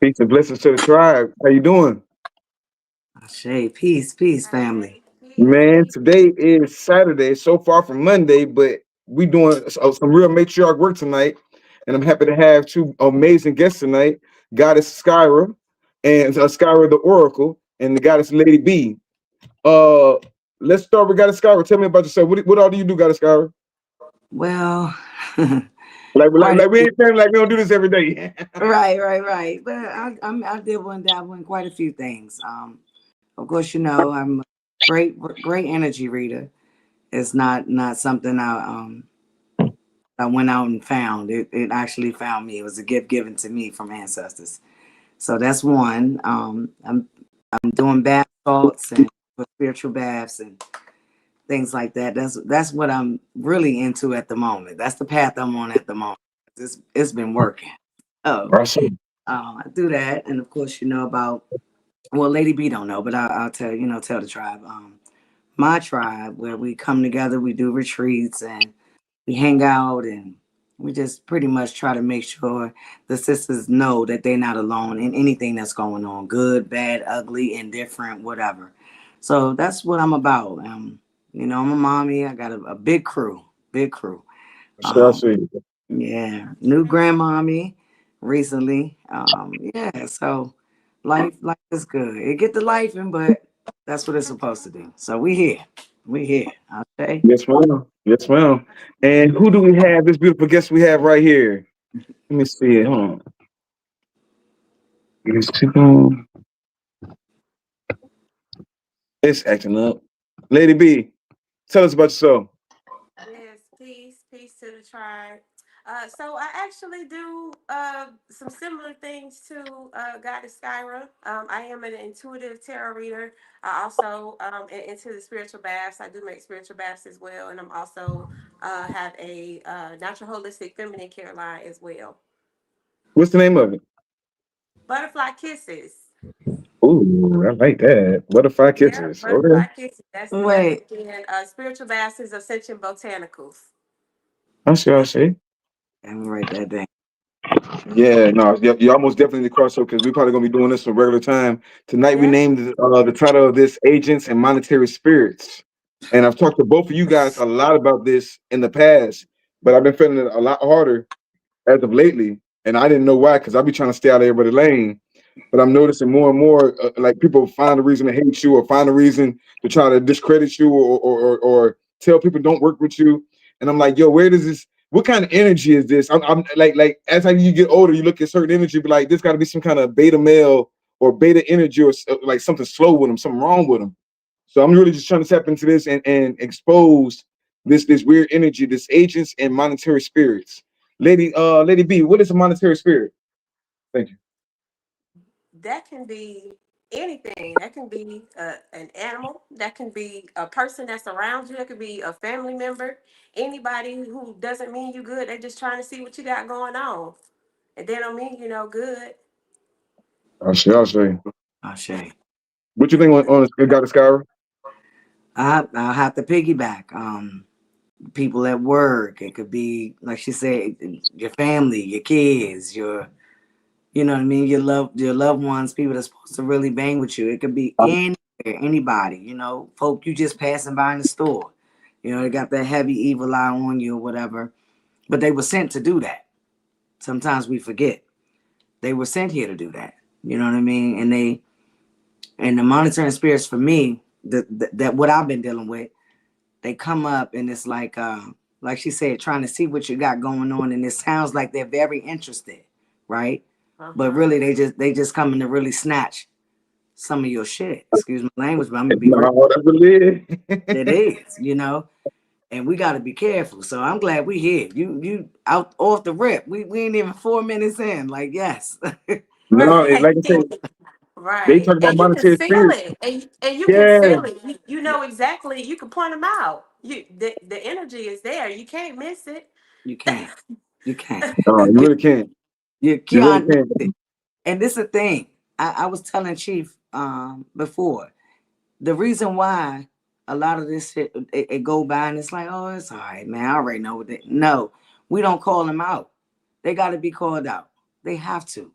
Peace and blessings to the tribe. How you doing? Shay, peace, family. Man, today is Saturday, so far from Monday, but we doing some real matriarch work tonight. And I'm happy to have two amazing guests tonight, Goddess Skyrah and Skyrah the Oracle and the Goddess Lady Bee. Uh, let's start with Goddess Skyrah. Tell me about yourself. What all do you do, Goddess Skyrah? Well, Like, quite a like we few. ain't family, like we don't do this every day. Right. But I dibble and dabble in quite a few things. Of course, I'm a great energy reader. It's not something I went out and found. It actually found me. It was a gift given to me from ancestors. So that's one. I'm doing bath salts and for spiritual baths and things like that. That's what I'm really into at the moment. That's the path I'm on at the moment. It's been working. Oh, Awesome. I do that, and of course, about. Well, Lady B don't know, but I'll tell tell the tribe. My tribe, where we come together, we do retreats and we hang out, and we just pretty much try to make sure the sisters know that they're not alone in anything that's going on, good, bad, ugly, indifferent, whatever. So that's what I'm about. I'm a mommy. I got a big crew, big crew. So I Um, see. yeah, new grandmommy recently. Yeah, so life is good. It get the life in, but that's what it's supposed to do. So we here. Okay. Yes, ma'am. Yes, ma'am. And who do we have? This beautiful guest we have right here. Let me see it. Hold on. It's acting up. Lady B, tell us about yourself. Yes, peace to the tribe. So I actually do some similar things to Goddess Skyrah. I am an intuitive tarot reader. I also into the spiritual baths. I do make spiritual baths as well, and I'm also have a natural holistic feminine care line as well. What's the name of it? Butterfly kisses. Ooh, I like that. Butterfly Yeah, kisses. Okay. butterfly kisses. That's yep. Wait. And spiritual baths is Ascension Botanicals. I see. I see. Let me write that down. Yeah, no, you almost definitely cross over because we're probably gonna be doing this for regular time. Tonight we Yeah. named the title of this Agents and Monetary Spirits. And I've talked to both of you guys a lot about this in the past, but I've been feeling it a lot harder as of lately. And I didn't know why, because I'll be trying to stay out of everybody's lane. But I'm noticing more and more, like people find a reason to hate you or find a reason to try to discredit you or tell people don't work with you. And I'm like, yo, where does this? What kind of energy is this? I'm like as you get older, you look at certain energy, be like, this got to be some kind of beta male or beta energy or like something slow with them, something wrong with them. So I'm really just trying to tap into this and expose this weird energy, this agents and monetary spirits. Lady B, what is a monetary spirit? Thank you. That can be anything. That can be an animal. That can be a person that's around you. That could be a family member. Anybody who doesn't mean you good. They're just trying to see what you got going on, and they don't mean you no good. I'll say. Shay. What you think on Goddess Skyrah? I'll have to piggyback. People at work. It could be like she said, your family, your kids, you know what I mean, your loved ones, people that's supposed to really bang with you. It could be anybody, folk you just passing by in the store. They got that heavy evil eye on you or whatever. But they were sent to do that. Sometimes we forget. They were sent here to do that. You know what I mean? And the monitoring spirits for me, that what I've been dealing with, they come up and it's like she said, trying to see what you got going on, and it sounds like they're very interested, right? But Uh-huh. really they just coming to really snatch some of your shit. Excuse my language, but I'm gonna be real. No, that's what it It is. is. And we gotta be careful. So I'm glad we here. You out off the rip. We ain't even 4 minutes in. Like, yes. No, Right. like I said, they Right. talk about And you can monetary feel spirits. it. And you can Yeah, feel it. You know exactly. You can point them out. The energy is there. You can't miss it. You can't. You can't. no, you You really can't. you You really can't miss can't. it. And this is the thing. I was telling Chief before. The reason why a lot of this shit it go by and it's like, oh, it's all right, man. I already know what they no, we don't call them out. They gotta be called out. They have to.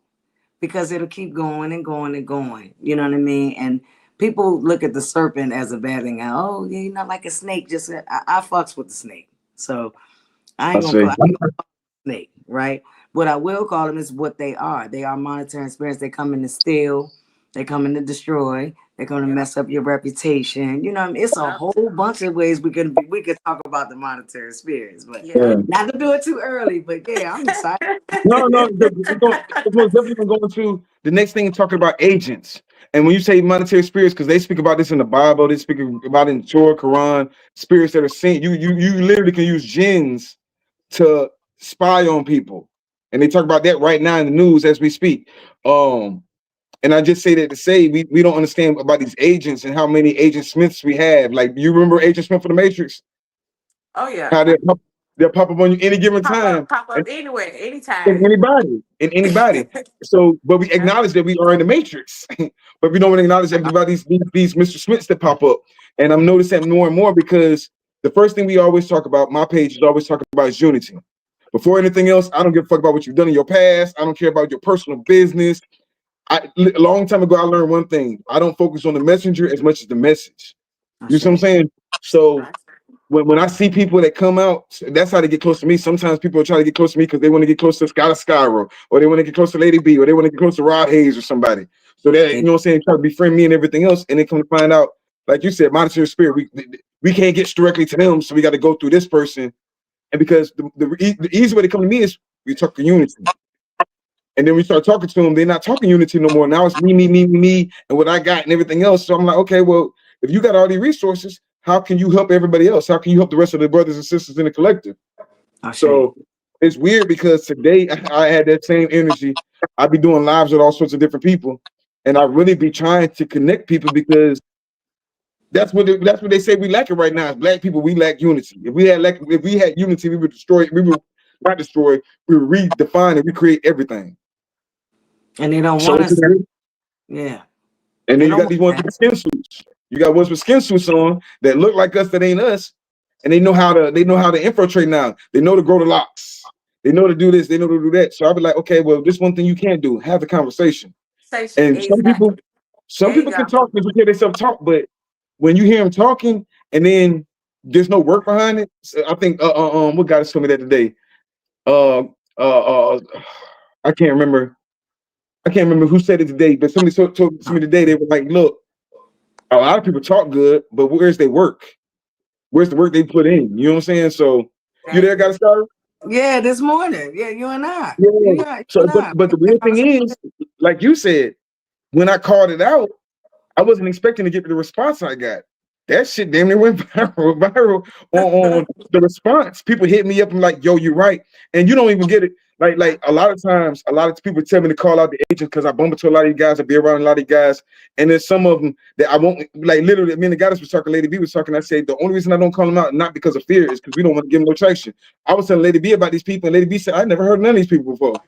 because it'll keep going and going and going. You know what I mean? And people look at the serpent as a bad thing. Oh, yeah, you're not like a snake. Just I fucks with the snake, so I I ain't gonna say, call snake, right? What I will call them is what they are. They are monitoring spirits. They come in to steal. They come in to destroy. They're going to Yep. mess up your reputation. You know, what I mean? It's a Yep. whole bunch of ways we could talk about the monetary spirits, but Yeah. yeah. not to do it too early. But yeah, I'm excited. No, it's most definitely going to go into the next thing talking about agents. And when you say monetary spirits, because they speak about this in the Bible, they speak about it in Torah, Quran, spirits that are sent. You literally can use jinns to spy on people, and they talk about that right now in the news as we speak. And I just say that to say we don't understand about these agents and how many Agent Smiths we have. Like, you remember Agent Smith for the Matrix? Oh yeah. How they'll pop up on you any given time. Pop up anywhere, In anytime. anybody. So, but we Yeah. acknowledge that we are in the matrix, but we don't want to acknowledge everybody's these Mr. Smiths that pop up. And I'm noticing more and more because the first thing we always talk about, my page is always talking about is unity. Before anything else, I don't give a fuck about what you've done in your past. I don't care about your personal business. A long time ago, I learned one thing: I don't focus on the messenger as much as the message. I You see what I'm say, saying? So when I see people that come out, that's how they get close to me. Sometimes people try to get close to me because they want to get close to Goddess Skyrah, or they want to get close to Lady Bee, or they want to get close to Rod Hayes or somebody. So that, you know what I'm saying, try to befriend me and everything else, and they come to find out, like you said, monetary spirit. We can't get directly to them, so we got to go through this person. And because the easy way to come to me is we talk unity. And then we start talking to them, they're not talking unity no more. Now it's me, and what I got and everything else. So I'm like, okay, well, if you got all these resources, how can you help everybody else? How can you help the rest of the brothers and sisters in the collective? I say, So it's weird because today I had that same energy. I'd be doing lives with all sorts of different people, and I really be trying to connect people because that's what they say we lack it right now. As Black people, we lack unity. If we had unity, we would destroy. We would not destroy. We would redefine and recreate everything. and they don't So want it's us. just weird. Yeah, And they then you don't got want these ones that. with skin suits. You got ones with skin suits on that look like us that ain't us, and they know how to infiltrate now. They know to grow the locks. They know to do this. They know to do that. So I'll be like, okay, well, this one thing you can't do: have the conversation. Station. And Exactly. some There you people can go. talk because hear themselves talk, but when you hear them talking and then there's no work behind it, so I think what Goddess told me that today. Uh, I can't remember. I can't remember who said it today, but somebody told it to me today. They were like, look. A lot of people talk good, but where's their work? Where's the work they put in? You know what I'm saying? So you there, Exactly. got to start? Yeah, this morning. Yeah, you and I. Yeah. You So, and I. but the weird thing is, like you said, when I called it out, I wasn't expecting to get the response I got. That shit damn near went viral on the response. People hit me up and like, yo, you're right. And you don't even get it. Like a lot of times, a lot of people tell me to call out the agents because I bump into a lot of these guys, I be around a lot of these guys. And there's some of them that I won't, like, literally, me and the Goddess was talking, Lady B was talking. I said the only reason I don't call them out, not because of fear, is because we don't want to give them no traction. I was telling Lady B about these people, and Lady B said, I never heard of none of these people before.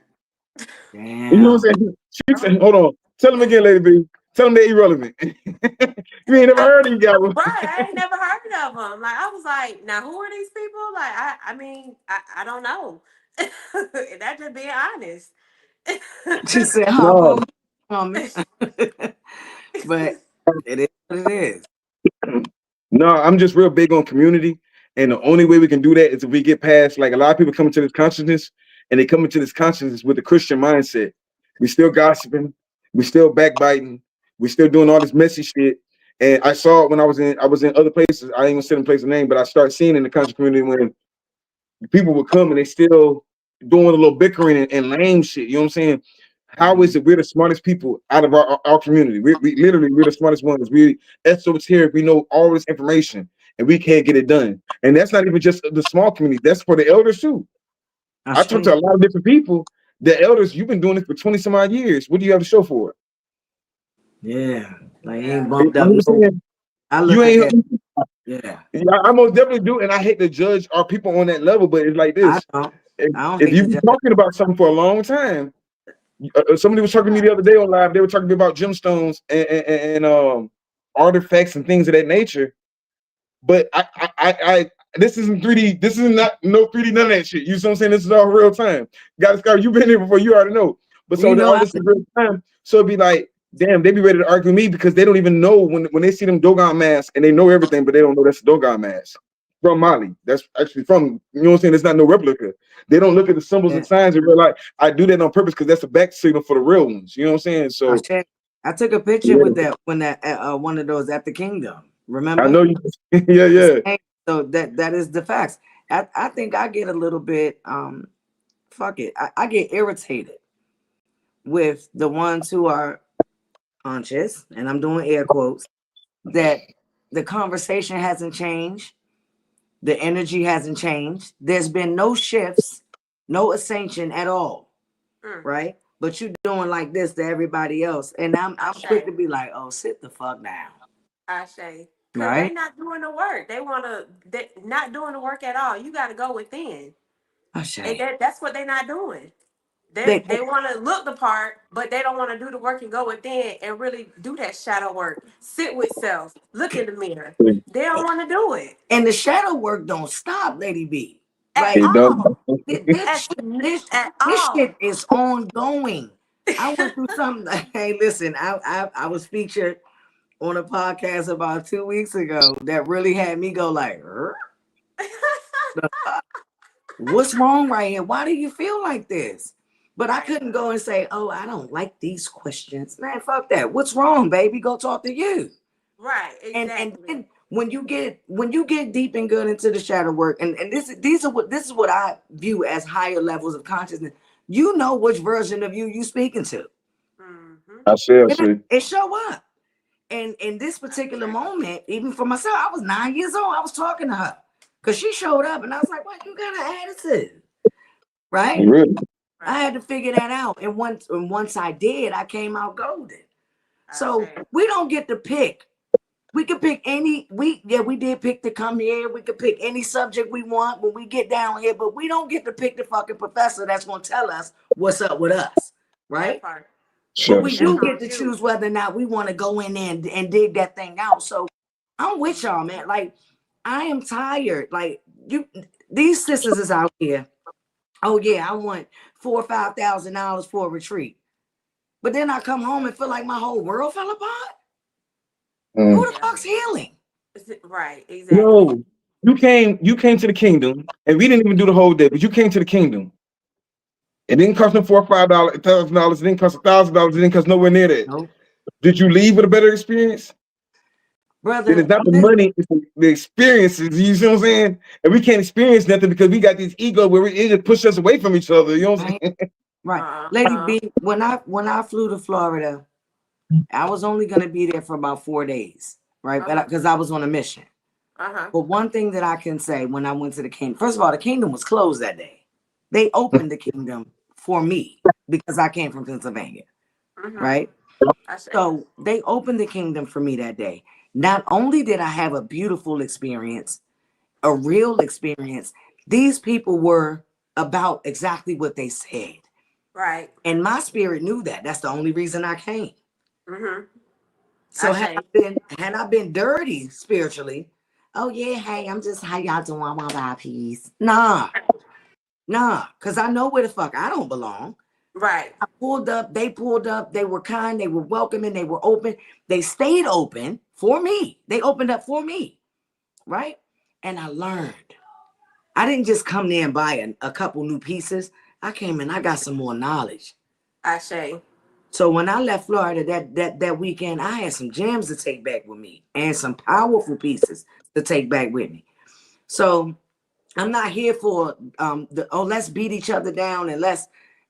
You know what Damn. I'm saying? She said, hold on, tell them again, Lady B. Tell them they're irrelevant. You ain't never heard of these guys. Right. I ain't never heard of them. Like I was like, now who are these people? Like I mean, I don't know. And that's just being honest. She said, "Huh, No, promise." But it is what it is. no, I'm just real big on community. And the only way we can do that is if we get past, like, a lot of people come into this consciousness and they come into this consciousness with a Christian mindset. We still gossiping, we still backbiting, we still doing all this messy shit. And I saw it when I was in other places. I ain't gonna say the place name, but I started seeing in the conscious community when people would come and they still doing a little bickering and lame shit. You know what I'm saying? How is it we're the smartest people out of our community? We literally we're the smartest ones. We esoteric. We know all this information and we can't get it done. And that's not even just the small community. That's for the elders too. I I talked say, to a lot of different people. The elders, you've been doing it for 20 some odd years. What do you have to show for yeah, like he Yeah. ain't it? bumped You know up what I'm no. saying? I You look at ain't. that. Yeah, Yeah, I most definitely do, and I hate to judge our people on that level, but it's like I this: don't. if, I don't if hate you've the been judge. talking about something for a long time. Somebody was talking to me the other day on live. They were talking to me about gemstones and artifacts and things of that nature. But I this isn't 3D. This is not no 3D, none of that shit. You know what I'm saying? This is all real time. Goddess Skyrah, you've been here before. You already know. But so You the know, artists in real time, so it'd be like, damn, they be ready to argue me because they don't even know when they see them Dogon masks and they know everything, but they don't know that's a Dogon mask from Mali. That's actually from, you know what I'm saying? It's not no replica. They don't look at the symbols and signs and realize I do that on purpose because that's a back signal for the real ones. You know what I'm saying? So I took a picture yeah, with that when that one of those at the Kingdom. I Remember? know you. Yeah, yeah. So that is the facts. I think I get a little bit fuck it. I get irritated with the ones who are conscious, and I'm doing air quotes, that the conversation hasn't changed, the energy hasn't changed. There's been no shifts, no ascension at all, right? But you doing like this to everybody else, and I'm quick to be like, oh, sit the fuck down. I say, because they Right? not doing the work. They not doing the work at all. You got to go within, I and say that's what they not doing. they They want to look the part, but they don't want to do the work and go within and really do that shadow work. Sit with self, look in the mirror. They don't want to do it and the shadow work don't stop, Lady B. at Like It don't. all. this At this all. shit is ongoing. I went through something. Hey, listen, I was featured on a podcast about 2 weeks ago that really had me go like, what's wrong right here? Why do you feel like this? But I couldn't go and say, oh, I don't like these questions. Man, fuck that. What's wrong, baby? Go talk to you. Right, And exactly. then when you get deep and good into the shadow work, and this is what I view as higher levels of consciousness. You know which version of you speaking to. Mm-hmm. I see. It show up. And in this particular moment, even for myself, I was 9 years old. I was talking to her because she showed up, and I was like, "What? You got an attitude, right?" Really? I had to figure that out, and once I did, I came out golden. So we don't get to pick. We could pick any. We did pick to come here. We could pick any subject we want when we get down here, but we don't get to pick the fucking professor that's gonna tell us what's up with us, right? That part. But Sure, we sure. do get to choose whether or not we want to go in there and dig that thing out. So I'm with y'all, man. Like, I am tired. Like, these sisters is out here. Oh yeah, I want $4,000 or $5,000 for a retreat. But then I come home and feel like my whole world fell apart. Who the fuck's healing? Right, exactly. Yo, you came to the kingdom, and we didn't even do the whole day, but you came to the kingdom. It didn't cost them $4 or $5,000. It didn't cost $1,000. It didn't cost nowhere near that. No, Did you leave with a better experience? Then brother. it's not the money, it's the experiences. You see what I'm saying? And we can't experience nothing because we got this ego where it just pushes us away from each other. You know what I'm saying? Right. Lady B, when I flew to Florida, I was only gonna be there for about 4 days, right? Because I was on a mission. But one thing that I can say when I went to the kingdom, first of all, the kingdom was closed that day. They opened the kingdom for me because I came from Pennsylvania, right? So they opened the kingdom for me that day. Not only did I have a beautiful experience, a real experience, these people were about exactly what they said. Right. And my spirit knew that. That's the only reason I came. Mm-hmm. So had I been dirty spiritually, oh yeah, hey, I'm just how y'all doing? I want my peace. Nah, because I know where the fuck I don't belong. Right. I pulled up, they pulled up, they were kind, they were welcoming, they were open, they stayed open for me. They opened up for me, right? And I learned. I didn't just come there and buy a couple new pieces. I came in, I got some more knowledge. I say. So when I left Florida that weekend, I had some gems to take back with me and some powerful pieces to take back with me. So I'm not here for let's beat each other down and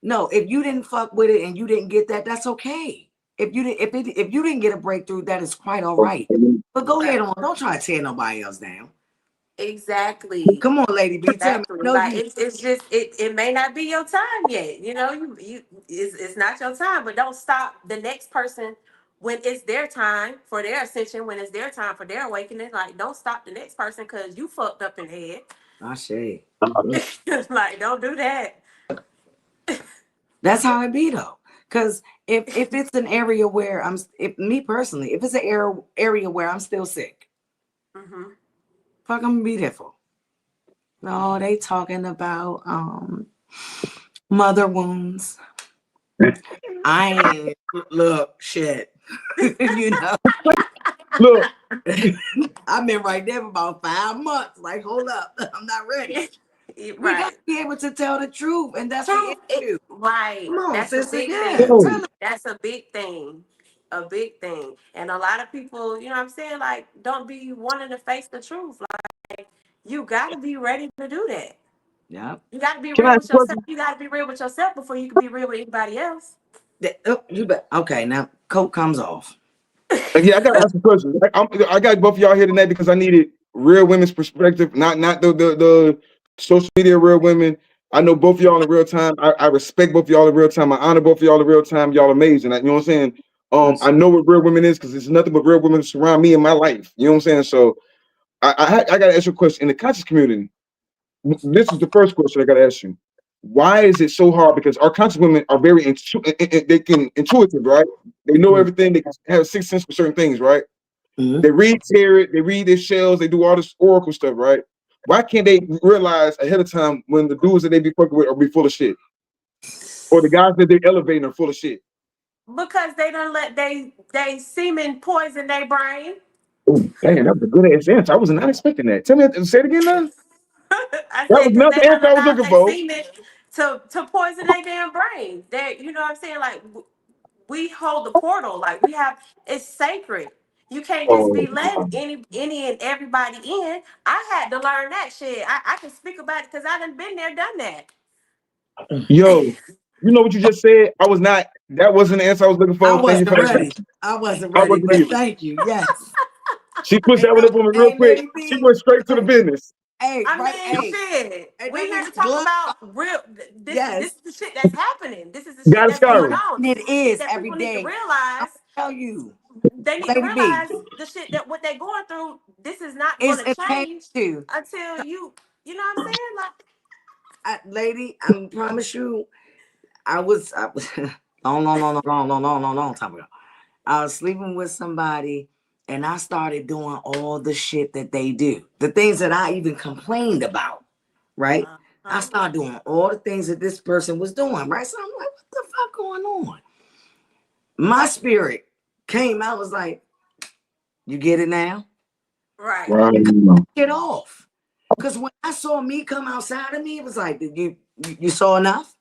no, if you didn't fuck with it and you didn't get that, that's okay. If you didn't get a breakthrough, that is quite all right. But go ahead on, don't try to tear nobody else down. Exactly. Come on, Lady B, tell me. Exactly. Like it's just it may not be your time yet. You know, you it's not your time, but don't stop the next person when it's their time for their ascension, when it's their time for their awakening. Like, don't stop the next person because you fucked up in the head. I say. Like, don't do that. That's how it be though. Because if it's an area where if it's an area where I'm still sick, fuck, I'm gonna be there for. No, they talking about mother wounds. I ain't look shit. You know, Look, I've been right there for about 5 months. Like, hold up, I'm not ready. We got Right. to be able to tell the truth, and that's the Truth. It, issue. right. Come on, That's a sister. big Yeah, thing. yo, tell That's a big thing. A big thing. And a lot of people, you know what I'm saying, like, don't be wanting to face the truth. Like, you gotta be ready to do that. yeah. You gotta be can I real ask with a yourself. question? You gotta be real with yourself before you can be real with anybody else. Oh, you bet. Okay, now coat comes off. Yeah, I gotta ask a question. I got both of y'all here tonight because I needed real women's perspective, not the social media real women. I know both of y'all in real time. I respect both of y'all in real time. I honor both of y'all in real time. Y'all amazing. You know what I'm saying? Yes. I know what real women is because there's nothing but real women surround me in my life. You know what I'm saying? So I gotta ask you a question. In the conscious community, this is the first question I gotta ask you. Why is it so hard? Because our conscious women are very they can intuitive, right? They know everything. They can have sixth sense for certain things, right? Mm-hmm. They read tarot, they read their shells, they do all this oracle stuff, right? Why can't they realize ahead of time when the dudes that they be fucking with are be full of shit, or the guys that they're elevating are full of shit? Because they don't let they semen poison their brain. Oh, damn, that was a good ass answer. I was not expecting that. Tell me, say it again, now. I That said was because not they the don't answer I was allow looking their for. semen to poison their damn brain. They, you know what I'm saying? Like, we hold the portal. Like, we have, it's sacred. You can't just Oh, be letting any and everybody in. I had to learn that shit. I can speak about it because I done been there, done that. yo, you know what you just said? I was not. That wasn't the answer I was looking I for. Thank you for wasn't that. ready. I wasn't I ready, wasn't but either. thank you. Yes. She pushed And that one up on me real hey, quick. Lady She B. went straight to the Hey, business. hey, I right. mean, Hey, shit. hey, We that here means to talk glove. about real. This Yes. is the shit that's happening. This is the shit Goddess that's going Skyrah. on. And This it is the shit is that every people need to day. I'll realize. tell you, They need to Lady B, realize the shit that what they're going through. This is not going it's to a pain change too. until you know what I'm saying? Like, Lady, I promise you, I was long, long, long, long, long, long, long, long, long time ago. I was sleeping with somebody and I started doing all the shit that they do. The things that I even complained about, right? I uh-huh. started doing all the things that this person was doing, right? So I'm like, what the fuck going on? My spirit came out, was like, you get it now? Right. And cut Wow. it off. Because when I saw me come outside of me, it was like, you saw enough?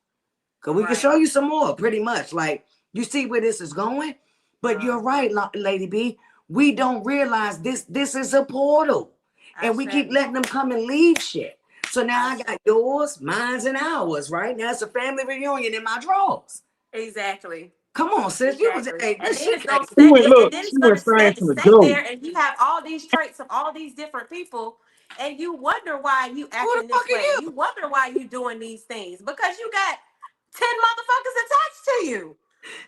Because we can Right. show you some more, pretty much. Like, you see where this is going? But you're Uh-huh. right, Lady B. We don't realize this is a portal. I And we say. keep letting them come and leave shit. So now I I say. got yours, mine's, and ours, right? Now it's a family reunion in my drawers. Exactly. Come on, sis. You was, Exactly. hey, And this then shit it's gonna came. She stay, went, and look, then she it's went gonna science from the stay dope. there, and you have all these traits of all these different people, and you wonder why you Who the acting fuck this are way. you? You wonder why you doing these things because you got 10 motherfuckers attached to you.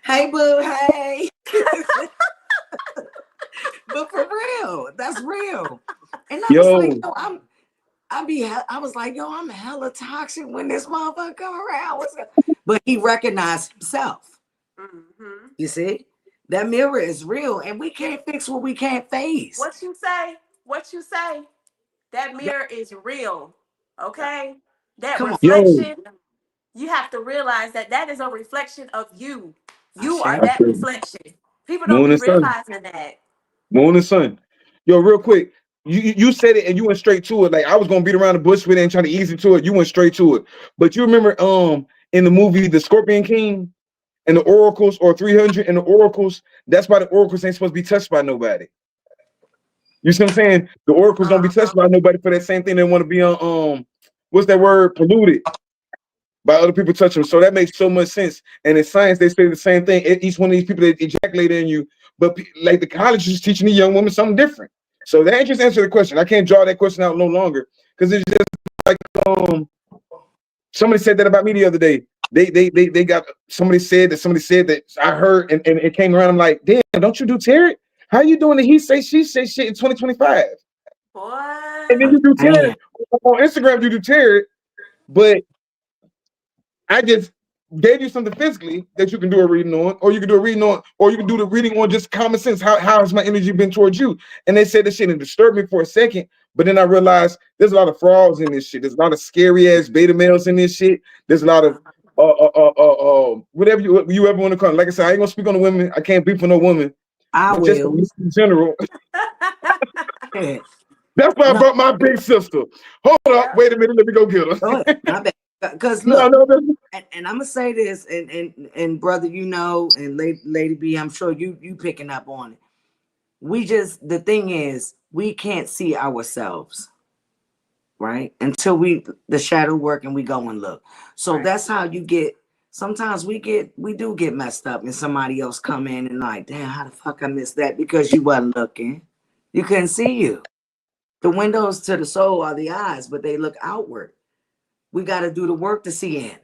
Hey, boo, hey. But for real, that's real. And I was like, Yo, yo, I was like, yo, I'm hella toxic when this motherfucker come around. But he recognized himself. Mm-hmm. You see, that mirror is real, and we can't fix what we can't face. What you say? What you say? That That- mirror is real. Okay? That Come on, yo, reflection, you have to realize that that is a reflection of you. I You are say, I that feel reflection. People don't moon be and sun, realizing that. moon and sun. Yo, real quick, you said it and you went straight to it. Like I was gonna beat around the bush with it and try to ease into it. You went straight to it. But you remember, in the movie The Scorpion King and the Oracles, or 300 and the Oracles. That's why the Oracles ain't supposed to be touched by nobody. You see what I'm saying? The Oracles don't be Uh-huh. touched by nobody for that same thing. They want to be on what's that word? Polluted by other people touching them. So that makes so much sense. And in science, they say the same thing. Each one of these people that ejaculate in you, but like the college is teaching the young woman something different. So that just answer the question. I can't draw that question out no longer because it's just like somebody said that about me the other day. They got somebody said that I heard and it came around. I'm like, damn, don't you do tarot? How you doing the he say she say shit in 2025? And then Boy. you do tarot damn. on Instagram. You do tarot, but I just gave you something physically that you can do a reading on, or you can do a reading on, or you can do the reading on just common sense. How has my energy been towards you? And they said this shit and disturbed me for a second, but then I realized there's a lot of frauds in this shit. There's a lot of scary ass beta males in this shit. There's a lot of whatever you ever want to call it. Like I said, I ain't gonna speak on the women. I can't beat for no woman, I but just will. in general. Yeah. That's why I No, brought my big sister. Hold up, Yep. wait a minute, let me go get go her. ahead. My bad. Because No, look, no, no. and I'm gonna say this, and brother, you know, and Lady B, I'm sure you picking up on it. We just the thing is, we can't see ourselves, right? Until we the shadow work and we go and look. So Right. that's how you get. Sometimes we do get messed up, and somebody else come in and like, damn, how the fuck I missed that because you wasn't looking. You couldn't see you. The windows to the soul are the eyes, but they look outward. We got to do the work to see in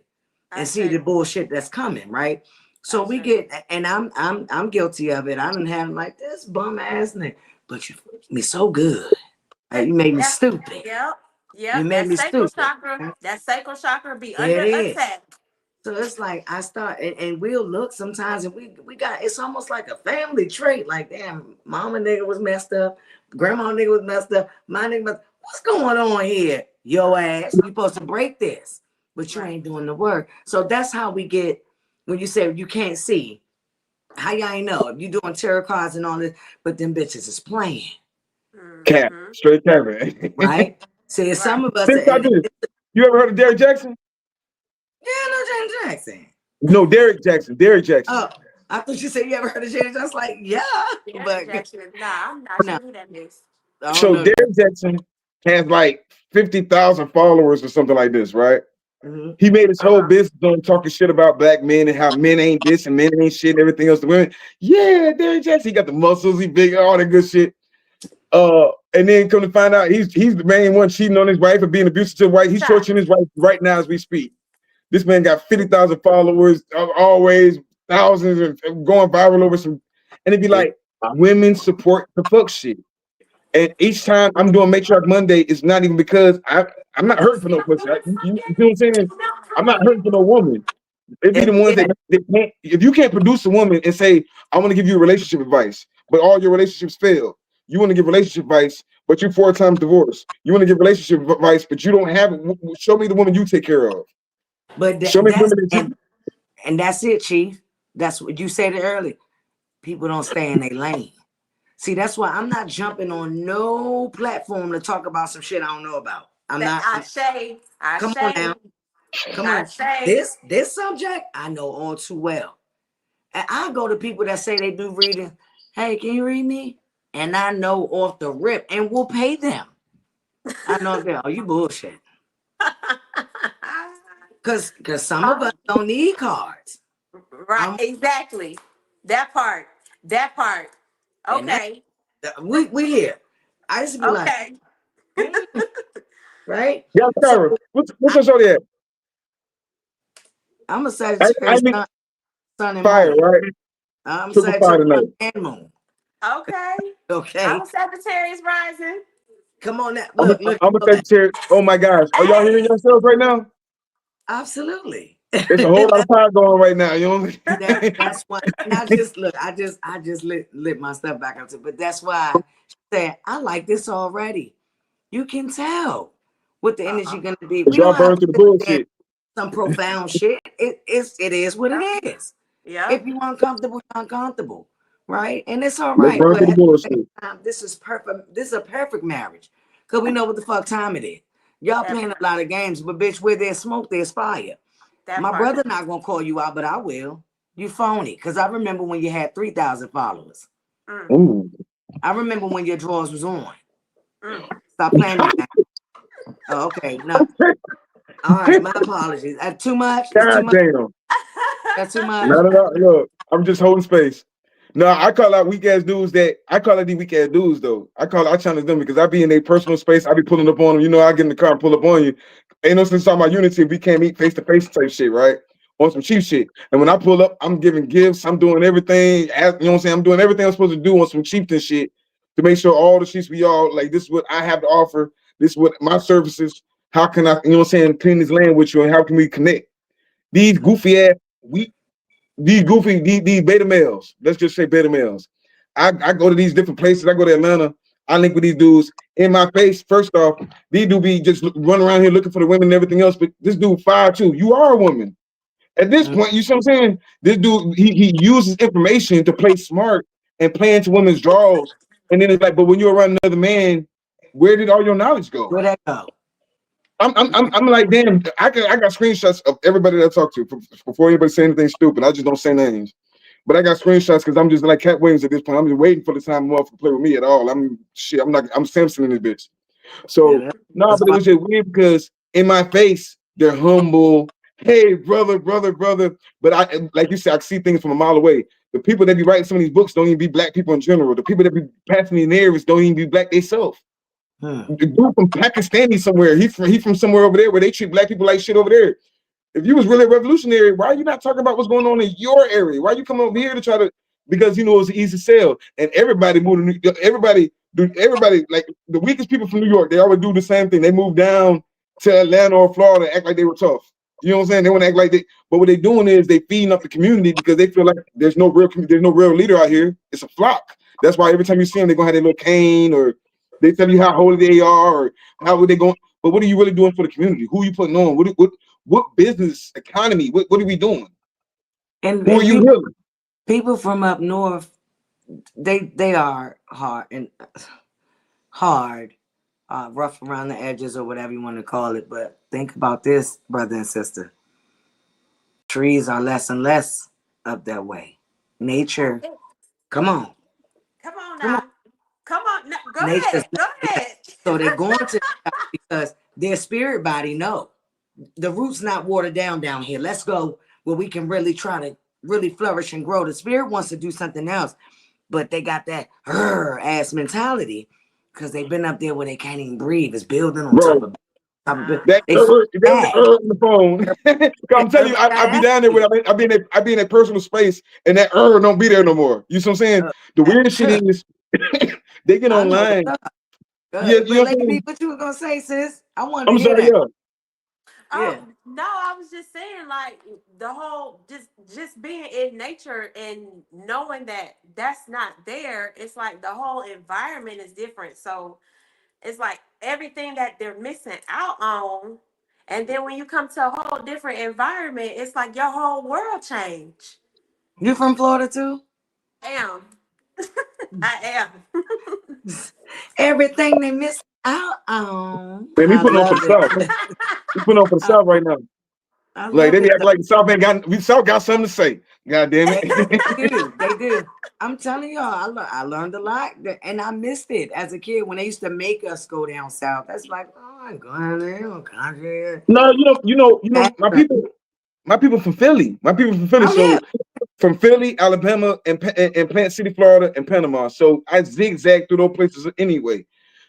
I and see say. the bullshit that's coming, right? So I we say. get, and I'm guilty of it. I didn't have like this bum ass nigga, but you fucked me so good. You made me Yep. stupid. Yep. You Yep. made That me sacral stupid. chakra. Right? That sacral chakra be There under it is. attack. So it's like I start, and we'll look sometimes, and we got it's almost like a family trait. Like, damn, mama nigga was messed up, grandma nigga was messed up, my nigga was, what's going on here? Yo ass, you supposed to break this, but you Right. ain't doing the work. So that's how we get when you say you can't see. How y'all ain't know if you doing tarot cards and all this, but them bitches is playing, Cap, Mm-hmm. straight Kevin. right? See, Right. some of us, Think about and this. You ever heard of Derek Jackson? yeah, no James Jackson. No, Derek Jackson. Derek Jackson. Oh, I thought you said you ever heard of James. I was like, yeah, Janet but Jackson. Nah, I'm not no, sure who that is. I don't So know. Derek Jackson has like 50,000 followers or something like this, right? Mm-hmm. He made his whole Uh-huh. business on talking shit about black men and how men ain't this and men ain't shit and everything else. The women, yeah, Derek Jackson, he got the muscles, he big, all that good shit. And then come to find out, he's the main one cheating on his wife and being abusive to his wife. He's Child. torturing his wife right now as we speak. This man got 50,000 followers, always thousands, and going viral over some. And it'd be like, women support the fuck shit. And each time I'm doing Matriarch Monday, it's not even because I'm not hurting for no pussy. You know what I'm saying? I'm not hurting for no woman. It be the ones Yeah, that can't. If you can't produce a woman and say, "I want to give you relationship advice," but all your relationships fail. You want to give relationship advice, but you're 4 times divorced. You want to give relationship advice, but you don't have it. Show me the woman you take care of. but Show me the that's women that you. and that's it, Chief. That's what you said it earlier. People don't stay in their lane. See, that's why I'm not jumping on no platform to talk about some shit I don't know about. I'm That not. I say. I Come on say. now. Come I on. say. This subject I know all too well. And I go to people that say they do reading. Hey, can you read me? And I know off the rip, and we'll pay them. I know that. Oh, you bullshit. Cause some of us don't need cards. Right. I'm Exactly. That part. That part. and that Okay. we here. I used to be like, Okay. "Mm," right? Yeah, So Kyra, what's I, your show there? I'm a I Sagittarius mean, sun and fire, moon. right? I'm Triple fire Sagittarius sun tonight. and moon. Okay. I'm Okay. a Sagittarius rising. Come on now. I'm a, Look, I'm a look. Sagittarius. Oh my gosh, are y'all hearing Hey. yourselves right now? Absolutely. It's a whole lot of power going right now. You know what I'm saying? That's why, and I just look, I just lit my stuff back up to, but that's why she said I like this already. You can tell what the energy Uh-huh. gonna be. We Y'all don't have burn to through the sit up there and bullshit. do some profound shit. It is what Yep. it is. Yep. If you're uncomfortable, you're uncomfortable, right? And it's all Let's right. burn But through the at the same bullshit. time, this is perfect. This is a perfect marriage because we know what the fuck time it is. Y'all That playing a part. lot of games, but bitch, where there's smoke, there's fire. That My part. brother not gonna call you out, but I will. You phony, because I remember when you had 3,000 followers. Mm, Ooh. I remember when your drawers was on. mm. Stop playing me now. Oh, okay, no. All right, my apologies. Too much. It's too God much. damn. That's too much. Not at all. Look, I'm just holding space. No, I call out weak ass dudes that I call out these weak ass dudes though. I challenge them because I be in their personal space. I be pulling up on them. You know, I get in the car and pull up on you. Ain't no sense talking about unity if we can't meet face to face type shit, right? On some cheap shit. And when I pull up, I'm giving gifts. I'm doing everything. You know what I'm saying? I'm doing everything I'm supposed to do on some chieftain shit to make sure all the shits we all like. This is what I have to offer. This is what my services. How can I, you know what I'm saying, clean this land with you and how can we connect? These goofy ass we these beta males, let's just say beta males. I go to these different places. I go to Atlanta. I link with these dudes in my face. First off, these dudes be just running around here looking for the women and everything else. But this dude 5'2". You are a woman. At this point, you see what I'm saying? This dude, he uses information to play smart and play into women's draws. And then it's like, but when you're around another man, where did all your knowledge go? Where'd that go? I'm like, damn, I got screenshots of everybody that I talk to before anybody say anything stupid. I just don't say names. But I got screenshots because I'm just like Cat Williams at this point. I'm just waiting for the time off to play with me at all. I'm Samson in this bitch. Yeah, So no, that's but it why. was just weird because in my face, they're humble. Hey, brother. But I, like you said, I see things from a mile away. The people that be writing some of these books don't even be black people in general. The people that be passing the narratives don't even be black themselves. The dude from Pakistani somewhere, he from somewhere over there where they treat black people like shit over there. If you was really a revolutionary, why are you not talking about what's going on in your area? Why are you coming over here to try to? Because you know it's an easy sell, and everybody moved. Everybody like the weakest people from New York. They always do the same thing. They move down to Atlanta or Florida, and act like they were tough. You know what I'm saying? They want to act like they. But what they're doing is they feeding up the community because they feel like there's no real leader out here. It's a flock. That's why every time you see them, they're gonna have their little cane or they tell you how holy they are or how would they going. But what are you really doing for the community? Who are you putting on? What business economy? What are we doing? Who are And you healing? people from up north, they are hard, rough around the edges or whatever you want to call it. But think about this, brother and sister. Trees are less and less up that way. Nature, come on, Come on come on. now. Come on. No, go Nature's ahead. Go ahead. so they're going to because their spirit body know the root's not watered down here. Let's go where we can really try to really flourish and grow. The spirit wants to do something else, but they got that ass mentality because they've been up there where they can't even breathe. It's building on top Bro, of that they feel the bad. on the phone. I'm telling you, I be down there with I be in a personal space and that don't be there no more. You see what I'm saying? The weirdest shit is they get I know what's online. up. Yeah, you But know what I'm Lady B, saying? what you were gonna say, sis? I wanted I'm to hear sorry, that. yeah. Yeah. Oh no, I was just saying like the whole just being in nature and knowing that that's not there. It's like the whole environment is different. So it's like everything that they're missing out on. And then when you come to a whole different environment, it's like your whole world changed. You from Florida too? I am. I am. Everything they miss out on. Man, we I putting on for love the it. South. We putting on for the I, South right now. I Like they love be it acting though. like the South got something to say. God damn They it. do. They do. I'm telling y'all, I learned a lot and I missed it as a kid when they used to make us go down south. That's like, oh, I'm going there, country. No, my people from Philly. My people from Philly. I'm here. So from Philly, Alabama, and Plant City, Florida, and Panama. So I zigzag through those places anyway.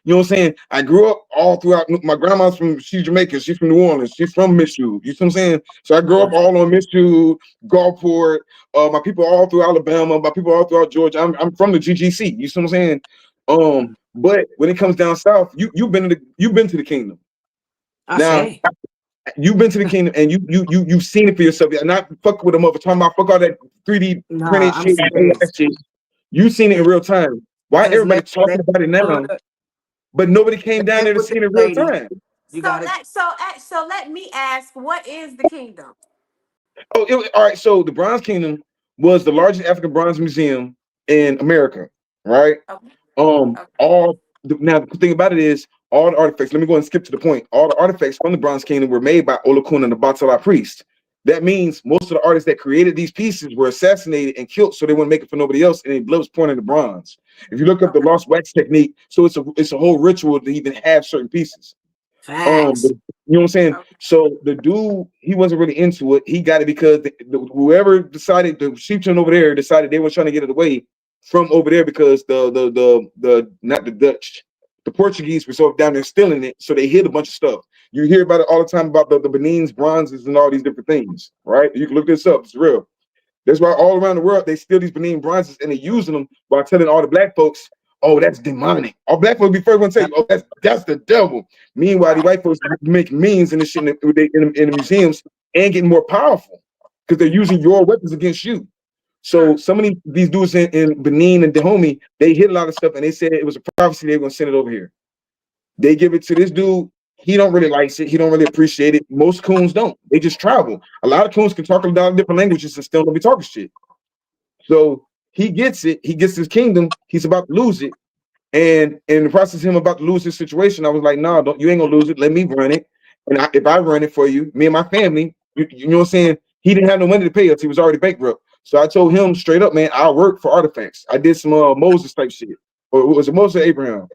You know what I'm saying? I grew up all throughout. My grandma's she's Jamaican. She's from New Orleans. She's from Michoud. You know what I'm saying? So I grew up all on Michoud, Gulfport. My people all through Alabama. My people all throughout Georgia. I'm from the GGC. You see what I'm saying? But when it comes down south, you've been to the kingdom. I Now say. you've been to the kingdom and you've seen it for yourself. You're not fuck with them up talking about fuck all that 3D No, printed I'm shit, serious. shit. You've seen it in real time. Why Because everybody talking about it now, but nobody came down there to with see this it in real lady, time? you So gotta that so let me ask, what is the kingdom? All right. So the Bronze Kingdom was the largest African bronze museum in America, right? Okay. Okay. Now the thing about it is all the artifacts. Let me go and skip to the point. All the artifacts from the Bronze Kingdom were made by Olokun and the Batala priest. That means most of the artists that created these pieces were assassinated and killed, so they wouldn't make it for nobody else, and their blood was pouring into bronze. If you look up the Okay. lost wax technique, so it's a whole ritual to even have certain pieces. facts. But you know what I'm saying? Okay. So the dude, he wasn't really into it. He got it because whoever decided, the chieftain over there decided they were trying to get it away from over there because the not the Dutch, the Portuguese were so down there stealing it, so they hid a bunch of stuff. You hear about it all the time about the Benin's bronzes and all these different things, right? You can look this up; it's real. That's why all around the world they steal these Benin bronzes and they're using them while telling all the black folks, "Oh, that's demonic." All black folks be first one to tell you, "Oh, that's the devil." Meanwhile, the Right. white folks make means in the shit in the museums and getting more powerful because they're using your weapons against you. So some of these dudes in Benin and Dahomey, they hit a lot of stuff and they said it was a prophecy they were gonna send it over here. They give it to this dude. he don't really like it. He don't really appreciate it. Most coons don't. They just travel. A lot of coons can talk about different languages and still don't be talking shit. So he gets it. He gets his kingdom. He's about to lose it. And in the process of him about to lose his situation, I was like, nah, don't, you ain't gonna lose it. Let me run it. And if I run it for you, me and my family, you know what I'm saying? He didn't have no money to pay us. He was already bankrupt. So I told him straight up, man, I'll work for artifacts. I did some Moses type shit. Or was it Moses or Abraham?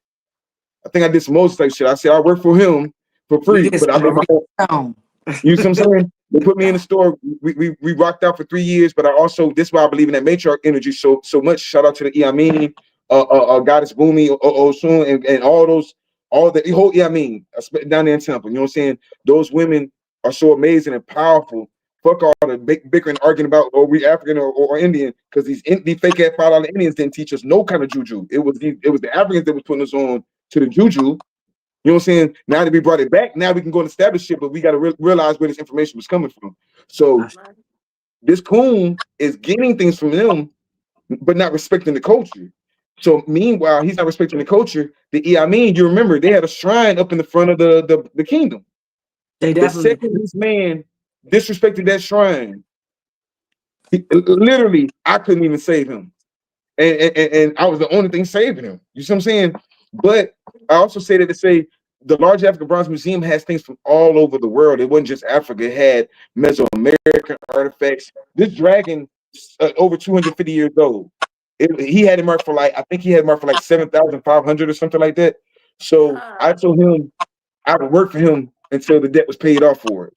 I think I did some Moses type shit. I said I work for him for free, but I made my own. You see what I'm saying? They put me in the store. We rocked out for 3 years, but I also, this is why I believe in that matriarch energy so much. Shout out to the Iamin, Goddess Boomy, Osun, and all the whole Iamin down there in Temple. You know what I'm saying? Those women are so amazing and powerful. Fuck all the bickering, arguing about, oh, we African or Indian, because these fake ass $5 Indians didn't teach us no kind of juju. It was the Africans that was putting us on to the juju. You know what I'm saying? Now that we brought it back, now we can go and establish it, but we got to realize where this information was coming from. So this coon is getting things from them, but not respecting the culture. So meanwhile, he's not respecting the culture. I mean, you remember they had a shrine up in the front of the kingdom. The second this man disrespected that shrine, literally, I couldn't even save him. And I was the only thing saving him. You see what I'm saying? But I also say that to say the Large African Bronze Museum has things from all over the world. It wasn't just Africa. It had Mesoamerican artifacts. This dragon, over 250 years old. He had it marked for I think he had marked for 7,500 or something like that. So I told him I would work for him until the debt was paid off for it.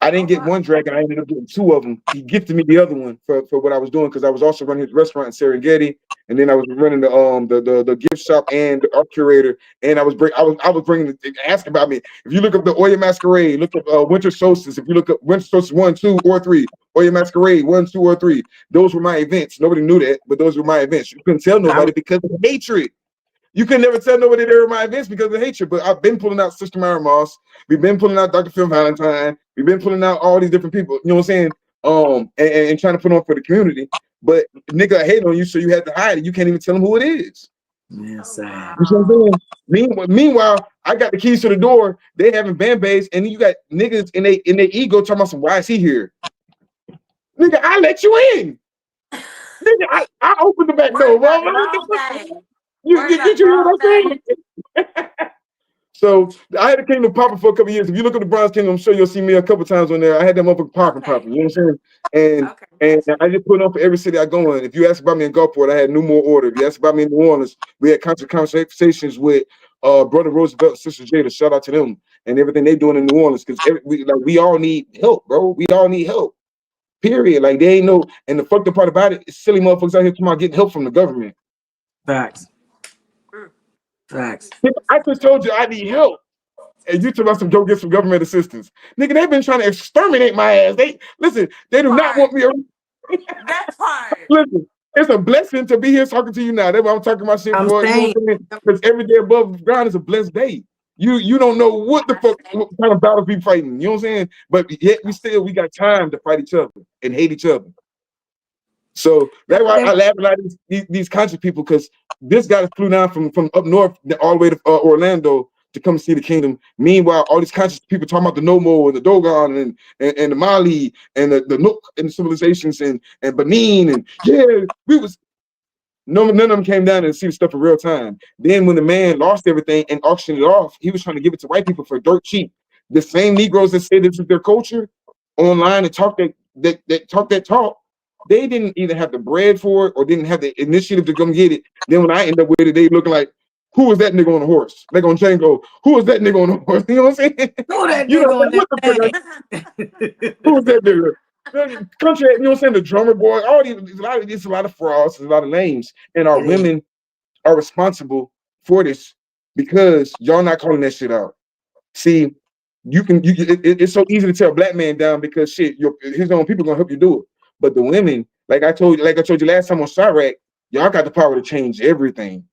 I didn't get one dragon. I ended up getting 2 of them. He gifted me the other one for what I was doing, because I was also running his restaurant in Serengeti, and then I was running the gift shop and the art curator. And I was bringing ask about me. If you look up the Oya Masquerade, look up Winter Solstice. If you look up Winter Solstice 1, 2, or 3, Oya Masquerade 1, 2, or 3, those were my events. Nobody knew that, but those were my events. You couldn't tell nobody because of hatred. You can never tell nobody they were my events because of hatred. But I've been pulling out Sister Mary Moss. We've been pulling out Dr. Phil Valentine. We've been pulling out all these different people. You know what I'm saying? And trying to put on for the community. But nigga hate on you, so you had to hide it. You can't even tell them who it is. Yeah, sad. You know what I'm saying? Meanwhile, I got the keys to the door. They having band-baids, and you got niggas in their ego talking about some, why is he here? Nigga, I let you in. Nigga, I opened the back door, bro. You know what I'm saying? So I had the Kingdom popping for a couple years. If you look at the Bronze Kingdom, I'm sure you'll see me a couple times on there. I had them up popping. You know what I'm saying? And I just put it on for every city I go in. If you ask about me in Gulfport, I had New More Order. If you ask about me in New Orleans, we had constant conversations with Brother Roosevelt and Sister Jada. Shout out to them and everything they doing in New Orleans, because we all need help, bro. We all need help. Period. Like, they ain't no. And the fucked up part about it is silly motherfuckers out here talking about getting help from the government. Facts. I just told you I need help, and you told us to go get some government assistance. Nigga, they've been trying to exterminate my ass. They do not want me around. That part. Listen, it's a blessing to be here talking to you now. That's why I'm talking my shit for. Because every day above ground is a blessed day. You don't know what the fuck, what kind of battles we fighting. You know what I'm saying? But yet we got time to fight each other and hate each other. So that's why I laugh a lot at these country people, because this guy flew down from up north all the way to Orlando to come see the kingdom. Meanwhile, all these conscious people talking about the Nomo and the Dogon and the Mali and the Nook and the civilizations and Benin, and none of them came down and see the stuff in real time. Then when the man lost everything and auctioned it off, he was trying to give it to white people for dirt cheap. The same Negroes that say this is their culture online and talk that talk. They didn't either have the bread for it or didn't have the initiative to come get it. Then when I end up with it, they look like, who was that nigga on the horse? They're gonna Django. Who was that nigga on the horse? You know what I'm saying? Who that nigga who was that nigga? Country, you know what I'm saying? The drummer boy. All these, it's a lot of frauds. There's a lot of names, and our women are responsible for this because y'all not calling that shit out. See, it's so easy to tell a black man down because shit, his own people gonna help you do it. But the women, like I told you last time on Chirac, y'all got the power to change everything.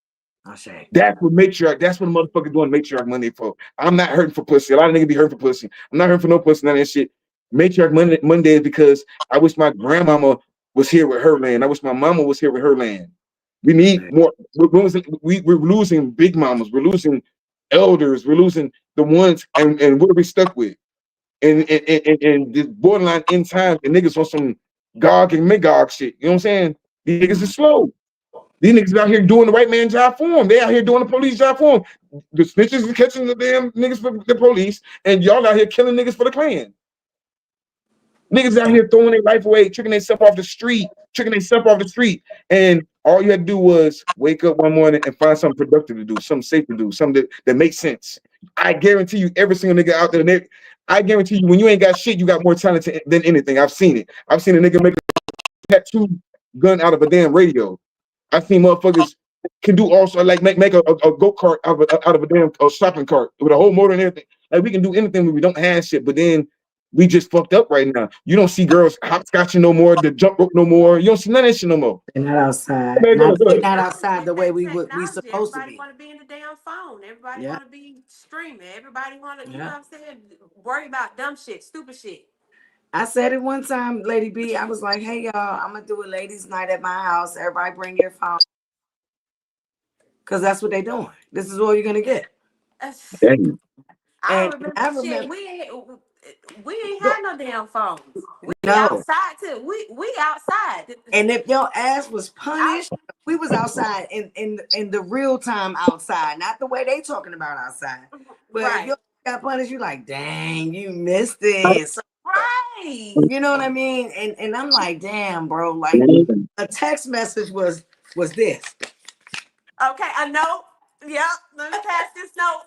That's what matriarch. That's what a motherfucker doing matriarch Monday for. I'm not hurting for pussy. A lot of niggas be hurting for pussy. I'm not hurting for no pussy, none of that shit. Matriarch Monday is because I wish my grandmama was here with her land. I wish my mama was here with her land. We need more. We're losing big mamas. We're losing elders. We're losing the ones and what are we stuck with? And this borderline end times and niggas on some Gog and Magog shit. You know what I'm saying? These niggas is slow. These niggas out here doing the white man job for them. They out here doing the police job for them. The snitches is catching the damn niggas for the police, and y'all out here killing niggas for the Klan. Niggas out here throwing their life away, tricking themselves off the street, and all you had to do was wake up one morning and find something productive to do, something safe to do, something that makes sense. I guarantee you, every single nigga out there, I guarantee you, when you ain't got shit, you got more talent than anything. I've seen it. I've seen a nigga make a tattoo gun out of a damn radio. I've seen motherfuckers can do also like make a go-kart out of a damn shopping cart with a whole motor and everything. Like we can do anything when we don't have shit, but then we just fucked up right now. You don't see girls hopscotching no more, the jump rope no more. You don't see none of that shit no more. They're not outside. Man, Not outside the way we Technology, supposed to everybody be. want to be in the damn phone. Everybody Yeah. want to be streaming. Everybody want to, you know Yeah. what I'm saying? Worry about dumb shit, stupid shit. I said it one time, Lady B. I was like, "Hey y'all, I'm gonna do a ladies' night at my house. Everybody bring your phone, cause that's what they doing. This is all you're gonna get." Dang. I And remember I shit. remember, We ain't had no damn phones. We no. outside too. We outside. And if your ass was I, punished, we was outside in the real time outside, not the way they talking about outside. But if right. you got punished, you like, dang, you missed it. So, Right. you know what I mean? And I'm like, damn, bro. Like a text message was this. Okay, a note. Yep. Let me pass this note.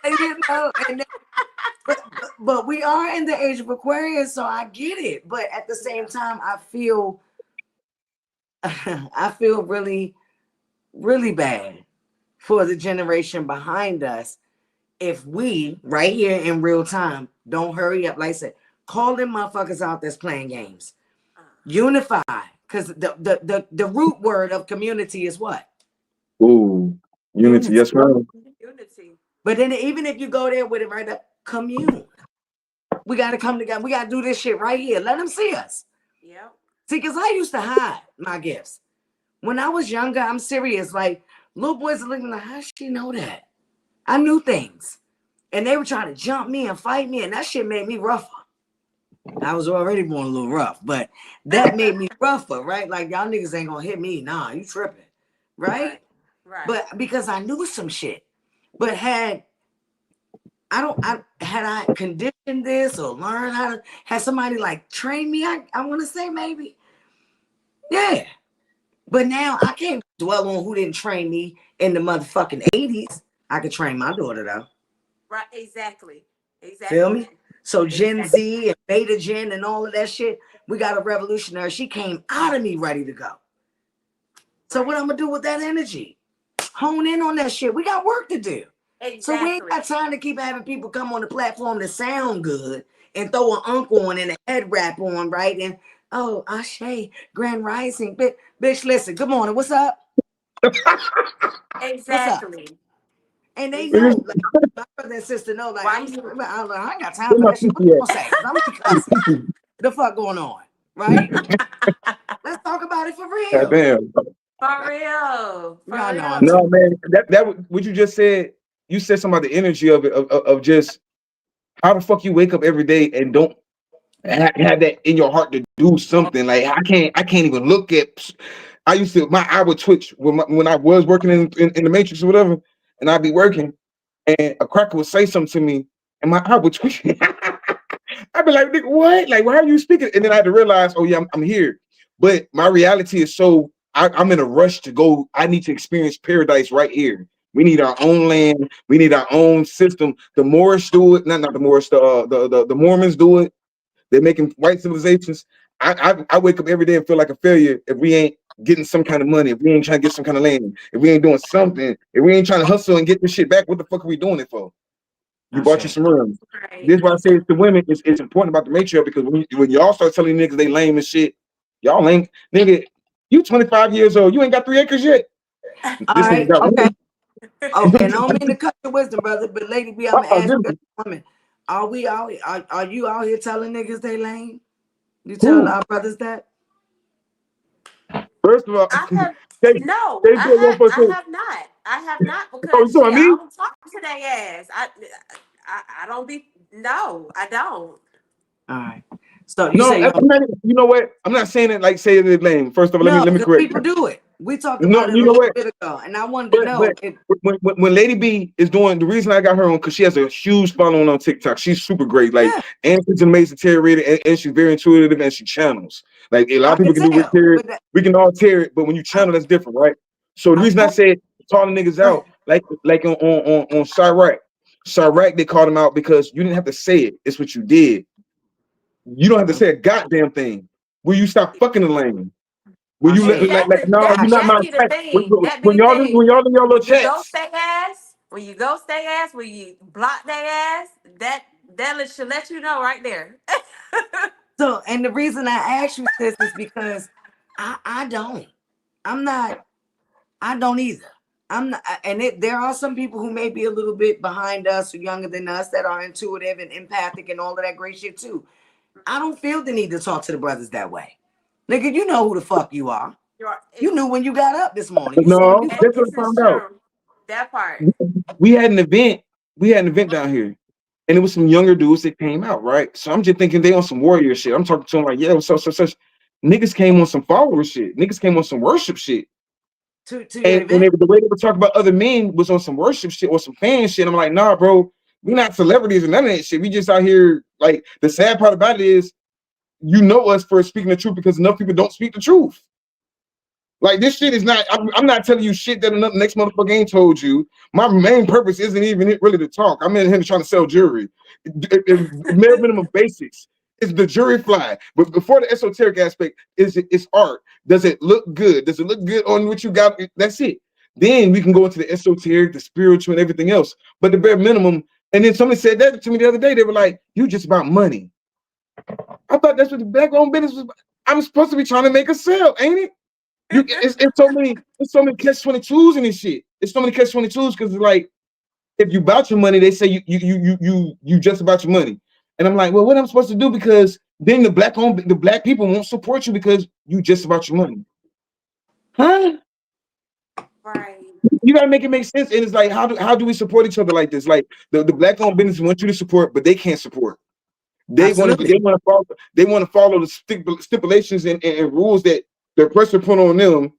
And, you know, and but we are in the age of Aquarius, so I get it. But at the same time, I feel I feel really, really bad for the generation behind us if we right here in real time don't hurry up. Like I said, call them motherfuckers out that's playing games. Unify, because the root word of community is what? Ooh, unity. Yes, ma'am. Unity. But then even if you go there with it right up, commune. We got to come together. We got to do this shit right here. Let them see us. Yep. See, because I used to hide my gifts. When I was younger, I'm serious. Like, little boys are looking like, how does she know that? I knew things. And they were trying to jump me and fight me, and that shit made me rougher. I was already born a little rough, but that made me rougher, right? Like, y'all niggas ain't gonna hit me. Nah, you tripping, right? Right. But because I knew some shit. But had I conditioned this or learned how to have somebody like train me, I want to say maybe. Yeah. But now I can't dwell on who didn't train me in the motherfucking 80s. I could train my daughter though. Right. Exactly. Feel me? So Gen Z and Beta Gen and all of that shit, we got a revolutionary. She came out of me ready to go. So what I'm gonna do with that energy? Hone in on that shit. We got work to do. Exactly. So we ain't got time to keep having people come on the platform that sound good and throw an uncle on and a head wrap on, right? And oh, Ashe, Grand Rising. Bitch, listen, good morning. What's up? Exactly. What's up? And they know, like, my brother and sister know, like, I ain't got time for that shit. What you gonna say? I'm gonna be cussing. The fuck going on, right? Let's talk about it for real. God damn. For real. Y'all know I'm No, man. That what you just said. You said something about the energy of it, of just how the fuck you wake up every day and don't have that in your heart to do something. Like I can't even look at. I used to my eye would twitch when I was working in the Matrix or whatever, and I'd be working, and a cracker would say something to me, and my eye would twitch. I'd be like, nigga, what? Like, why are you speaking? And then I had to realize, oh yeah, I'm here. But my reality is so I'm in a rush to go. I need to experience paradise right here. We need our own land. We need our own system. The Moorish do it, not the Moorish. The Mormons do it. They're making white civilizations. I wake up every day and feel like a failure if we ain't getting some kind of money, if we ain't trying to get some kind of land, if we ain't doing something, if we ain't trying to hustle and get this shit back. What the fuck are we doing it for? You bought you some room. Right. This is why I say to women, it's important about the matriarch because when y'all start telling niggas they lame and shit, y'all ain't nigga. You 25 years old, you ain't got 3 acres yet. All This nigga right, got okay. one. Okay, and I don't mean to cut your wisdom, brother, but Lady B, I'm gonna ask you This- as a woman. Are you out here telling niggas they lame? You Who? tell our brothers that? First of all, I have they no. they did one for I two. have not. I have not Oh, because so I shit, I mean, don't talk to their ass. I don't be no, I don't. All right. So you no, say you I'm not. You know what? I'm not saying it like saying it lame. First of all, no, let me because correct people you. do it. We talked No, about it a you know little what? bit ago, and I wanted to But know if when Lady B is doing the reason I got her on because she has a huge following on TikTok. She's super great. Like, yeah, and she's an amazing tarot reader, and she's very intuitive, and she channels. Like a lot I of people can can do with tell. tarot. But that, We can all tear it, but when you I'm channel, that's different, right? So the I'm reason I pro- said calling niggas go ahead. out, like on Chirac, they called him out because you didn't have to say it. It's what you did. You don't have to Okay. say a goddamn thing. Will you stop fucking the lane? Will I you And let see, said like like no, I you're not that my be the type. thing. That be When the thing. y'all in your little When you go chats. stay ass, when you block their ass, that should let you know right there. so, and the reason I asked you this is because I don't. I'm not. I don't either. I'm not, and there are some people who may be a little bit behind us or younger than us that are intuitive and empathic and all of that great shit too. I don't feel the need to talk to the brothers that way. Nigga, you know who the fuck you are. You knew when you got up this morning. You saw No, you And that's what this I is found out. true. That part. We had an event. We had an event down here, and it was some younger dudes that came out, right? So I'm just thinking they on some warrior shit. I'm talking to them like, yeah, such. Niggas came on some follower shit. Niggas came on some worship shit. to your And when event. the way they were talking about other men was on some worship shit or some fan shit. I'm like, nah, bro, we not celebrities and none of that shit. We just out here. Like the sad part about it is, you know us for speaking the truth because enough people don't speak the truth. Like this shit is not. I'm not telling you shit that the next motherfucker ain't told you. My main purpose isn't even really to talk. I'm in here trying to sell jewelry. Bare minimum basics. It's the jury fly. But before the esoteric aspect, it's art. Does it look good? Does it look good on what you got? That's it. Then we can go into the esoteric, the spiritual, and everything else. But the bare minimum. And then somebody said that to me the other day. They were like, "You just about money." I thought that's what the black-owned business was. I'm supposed to be trying to make a sale, ain't it? It's so many catch-22s in this shit. It's so many catch-22s because it's like if you about your money, they say you just about your money. And I'm like, well, what am I supposed to do? Because then the black people won't support you because you just about your money. Huh? Right. You gotta make it make sense. And it's like, how do we support each other like this? Like the black owned business want you to support, but they can't support. They want to Absolutely. follow the stipulations and rules that the oppressor put on them.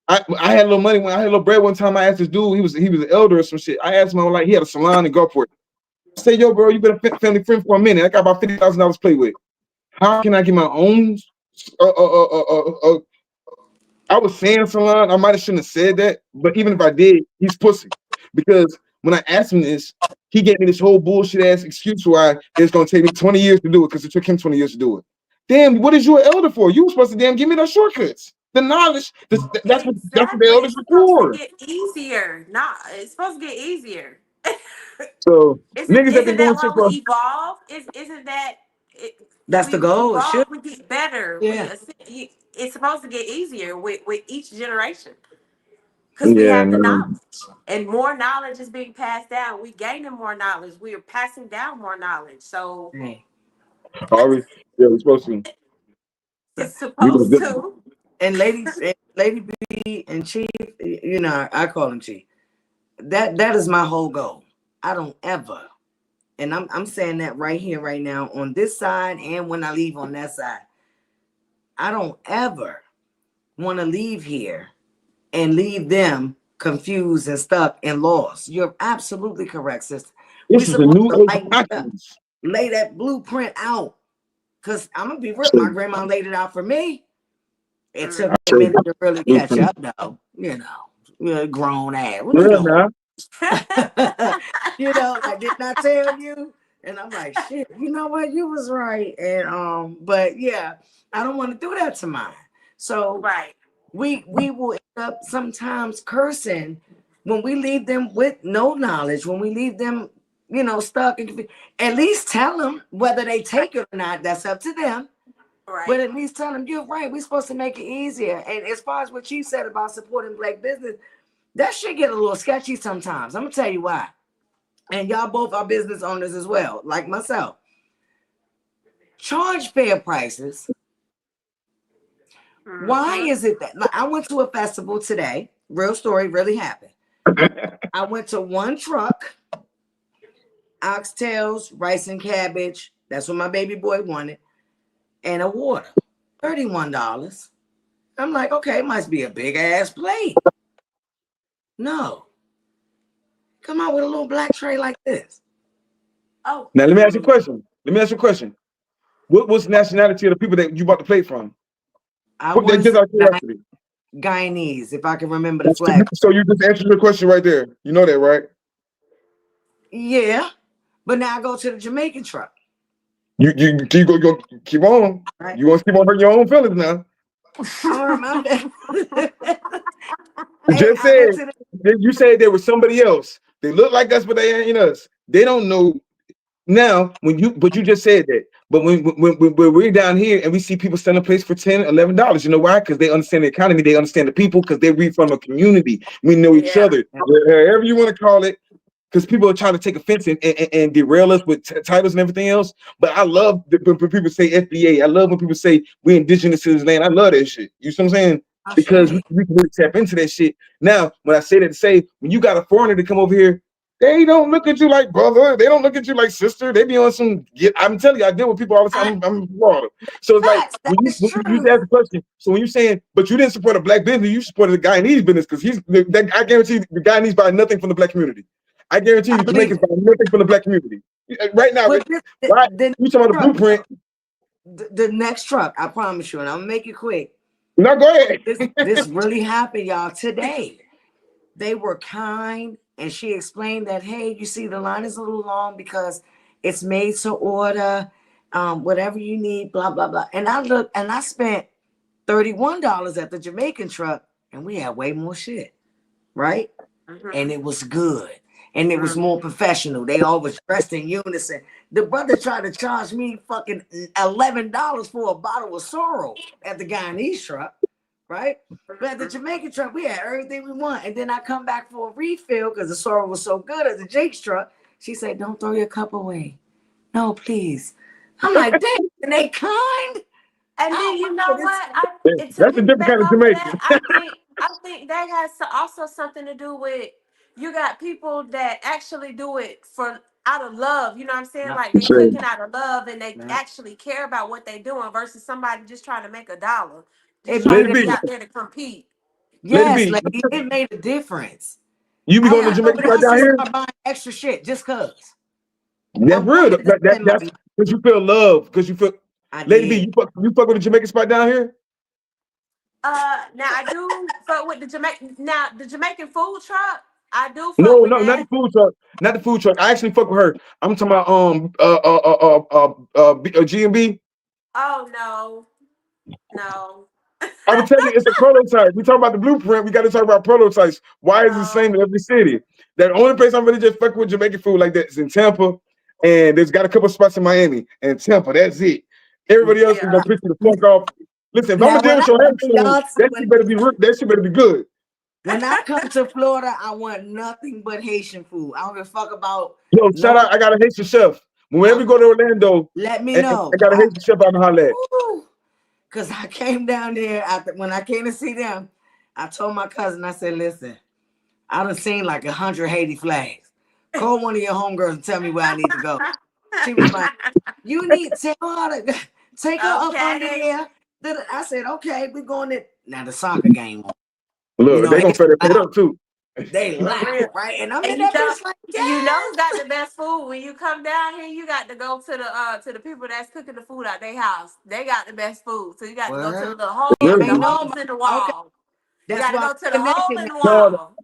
I had a little money when I had a little bread one time. I asked this dude, he was an elder or some shit. I asked him, like, he had a salon in Gulfport. I said, yo, bro, you been a family friend for a minute. I got about $50,000 to play with. How can I get my own? Uh, uh, uh, uh, uh, uh, I was saying salon. I might have shouldn't have said that, but even if I did, he's pussy. Because when I asked him this, he gave me this whole bullshit ass excuse why it's gonna take me 20 years to do it because it took him 20 years to do it. Damn, what is you an elder for? You were supposed to damn give me those shortcuts. The knowledge, that's what the Exactly. elders It's are supposed to for. get easier. Not it's supposed to get easier. So Isn't niggas that been isn't that doing why shit we for evolve? Isn't that That's the we goal. It should. evolve? We get better. Yeah. It's supposed to get easier with each generation because we yeah, have the no. knowledge and more knowledge is being passed down. We gaining more knowledge. We are passing down more knowledge. So Hey. Are we? Yeah, we're supposed to. it's We just supposed didn't. to. And Lady B and Chief, you know, I call him Chief. That is my whole goal. I don't ever, and I'm saying that right here, right now, on this side, and when I leave on that side, I don't ever want to leave here and leave them confused and stuck and lost. You're absolutely correct, sister. We This is a supposed new to age of lighten it up, consciousness. lay that blueprint out. Cause I'm gonna be real. My grandma laid it out for me. It took me a So, minute to really catch blueprint. up, though. You're a grown ass. What you Yeah, doing? nah. I did not tell you. And I'm like, shit, you know what? You was right. And but yeah, I don't want to do that to mine. So Right. we will end up sometimes cursing when we leave them with no knowledge, when we leave them, stuck and at least tell them whether they take it or not, that's up to them. But Right. at least tell them you're right. We're supposed to make it easier. And as far as what you said about supporting black business, that should get a little sketchy sometimes. I'm gonna tell you why. And y'all both are business owners as well, like myself. Charge fair prices. Why Mm-hmm. is it that, like, I went to a festival today? Real story, really happened. I went to one truck, oxtails, rice and cabbage. That's what my baby boy wanted, and a water. $31. I'm like, okay, it must be a big ass plate. No. Come out with a little black tray like this. Oh, Now let me ask you a question. Let me ask you a question. What's the nationality of the people that you bought the plate from? I Put that want to just say out of curiosity. Guyanese, if I can remember the flag. So you just answered the question right there. You know that, right? Yeah. But now I go to the Jamaican truck. You go keep on. Right. You want to keep on hurting your own feelings now. I remember. You Hey, just I said went to the you said there was somebody else. They look like us, but they ain't us. They don't know now but you just said that. But when we're down here and we see people selling plates for $10, $11, you know why? Because they understand the economy, they understand the people, because they read from a community. We know each yeah. other. Whatever you want to call it, because people are trying to take offense and derail us with titles and everything else. But I love when people say FBA. I love when people say we're indigenous to this land. I love that shit. You see what I'm saying? Because Ashe. we can really tap into that shit. Now, when I say that to say, when you got a foreigner to come over here, they don't look at you like brother. They don't look at you like sister. They be on some. I'm telling you, I deal with people all the time. I'm Florida. So it's like Facts. That is when you true. ask the question. So when you're saying, but you didn't support a black business, you supported the Guyanese business because I guarantee the Guyanese buy nothing from the black community. I guarantee I you, believe Jamaicans it. buy nothing from the black community. Right now, But this, right? the You talking about the truck, blueprint? the next truck, I promise you, and I'm gonna make it quick. No, go ahead. This really happened, y'all, today. They were kind, and she explained that, hey, you see, the line is a little long because it's made to order, whatever you need, blah blah blah. And I looked, and I spent $31 at the Jamaican truck, and we had way more shit, right? And it was good, and it was more professional. They all was dressed in unison. The brother tried to charge me fucking $11 for a bottle of sorrel at the Guyanese truck, right? But at the Jamaican truck, we had everything we want. And then I come back for a refill because the sorrel was so good at the Jake's truck. She said, "Don't throw your cup away. No, please." I'm like, damn, and they kind. And then Oh, you know this what? To That's a different piggyback kind of off of Jamaican. that, I think that has also something to do with you got people that actually do it for out of love. You know what I'm saying? yeah, Like they So, cooking out of love and they yeah. actually care about what they doing versus somebody just trying to make a dollar, just It trying Lady made to a be B, out difference. there to compete. Lady Yes, B, lady, it made a difference. you be I going to went Jamaica over there. right I down said, here? start buying extra shit just cause. I That's real. wanted to spend my That's money. because you feel love. Because you feel, I Lady B, did. you fuck with the Jamaican spot down here? Now I do fuck with the Jamaican food truck. I do fuck No, with no, not the that. food truck. Not the food truck. I actually fuck with her. I'm talking about G&B. Oh no, no, I would tell you it's a prototype. We talk about the blueprint. We got to talk about prototypes. Why is it the same no. in every city? The only place I'm really just fucking with Jamaican food like that is in Tampa, and there's got a couple spots in Miami and Tampa. That's it. Everybody else is Yeah. gonna piss you the fuck off. Listen, if I'm Now gonna deal when I with your come Haitian to food, y'all, that shit better be good. when I come to Florida, I want nothing but Haitian food. I don't give a fuck about Yo, shout no. out! I got a Haitian chef. Whenever we go to Orlando, Let me and know. I got a Haitian chef out in holler at. Cause I came down there after when I came to see them. I told my cousin, I said, "Listen, I done seen like 100 Haiti flags. Call one of your homegirls and tell me where I need to go." She was like, "You need to tell her to take her up under Okay. there." I said, "Okay, we're going to now the soccer game on." You Look, know, they gonna Haitians fed that plate loud. up too. They For real. loud, right? And I'm And in that bitch like, you know who got yes. the best food? When you come down here, you got to go to the people that's cooking the food at their house. They got the best food. So you got to go to the Well, little you the ain't Really? know holes about in the okay. wall. You That's got to why go to the I'm hole connected in the No, wall. now.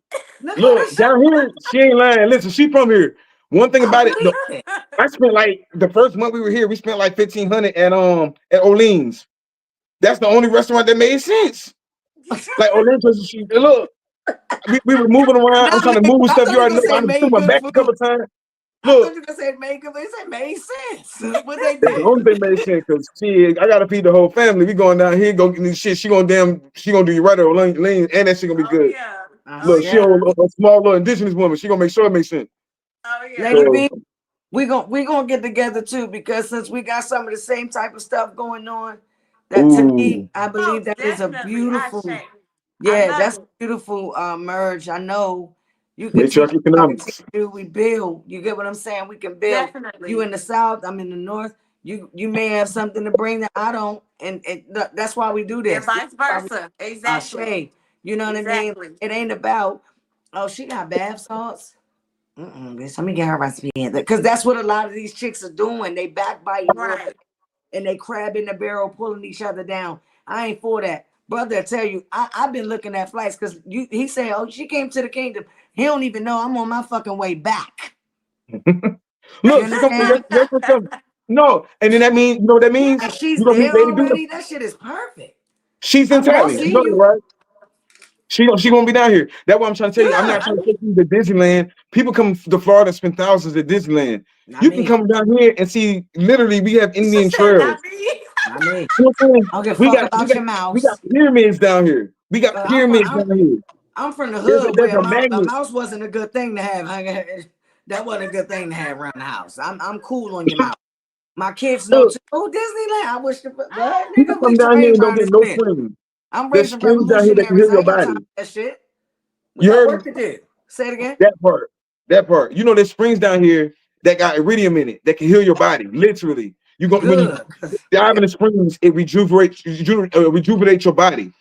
Look at look, the down here, she ain't lying. Listen, she from here. One thing I about it, believe it. I spent like the first month we were here, we spent like 1,500 at Olean's. That's the only restaurant that made sense. Like Olean's, look, we were moving around. I'm Not trying to make, move I stuff. thought You you were already gonna know. I say done threw made my good back a couple food. times. I thought Look, you were gonna say made good food. It said made sense. What they that's the did. only thing made sense because she, I gotta feed the whole family. We going down here, go get this shit. She gonna do you right at Olean's, and that shit gonna be Oh good. yeah. I Oh Look, she said, yeah. a small little indigenous woman. She gonna make sure it makes sense. Oh Lady yeah. So, B, we gonna get together too because since we got some of the same type of stuff going on, that to me, ooh, I believe Most that is a definitely. I beautiful, shake. I yeah, love that's a it. beautiful merge. I know You could teach, Matriarch I could teach economics. you, we build. You get what I'm saying? We can build. You Definitely. in the South, I'm in the North. You may have something to bring that I don't, and that's why we do And this. This vice is why we versa. Exactly. Shay. You know what I mean? Exactly. It ain't about, oh, she got bath salts. Bitch, let me get her recipe in there. Because that's what a lot of these chicks are doing. They backbiting Right. and they crab in the barrel, pulling each other down. I ain't for that. Brother, I tell you, I've been looking at flights because he said, oh, she came to the kingdom. He don't even know I'm on my fucking way back. You Look, she come. understand? That's what comes. No, and then that means you know what that means. And she's You gonna meet there Lady B. already. That shit is perfect. She's in I'm gonna Thailand. You see know that, you. right? She gonna be down here. That's what I'm trying to tell you. I'm Yeah, not trying to take you to Disneyland. People come to Florida and spend thousands at Disneyland. not You can me. come down here and see. Literally, we have She Indian said not trails. me. Not me. You know what I'm saying? I don't give a We fuck got we about got your we got mouse. pyramids down here. We got I'm from pyramids down here. I'm from the There's a hood there's where a a magnet. mouse wasn't a good thing to have. That wasn't a good thing to have around the house. I'm cool on your mouse. My kids know Look, too. Oh, Disneyland. I wish the what people nigga we come down here trained and don't around get this no bitch. springs. I'm There's raising springs down here that can revolutionaries. heal I your ain't got time body. for that shit. We You got heard me? work to do. Say it again. That part. That part. You know, there's springs down here that got iridium in it that can heal your body. Literally. You go when you Good. dive in the springs, it rejuvenates your body.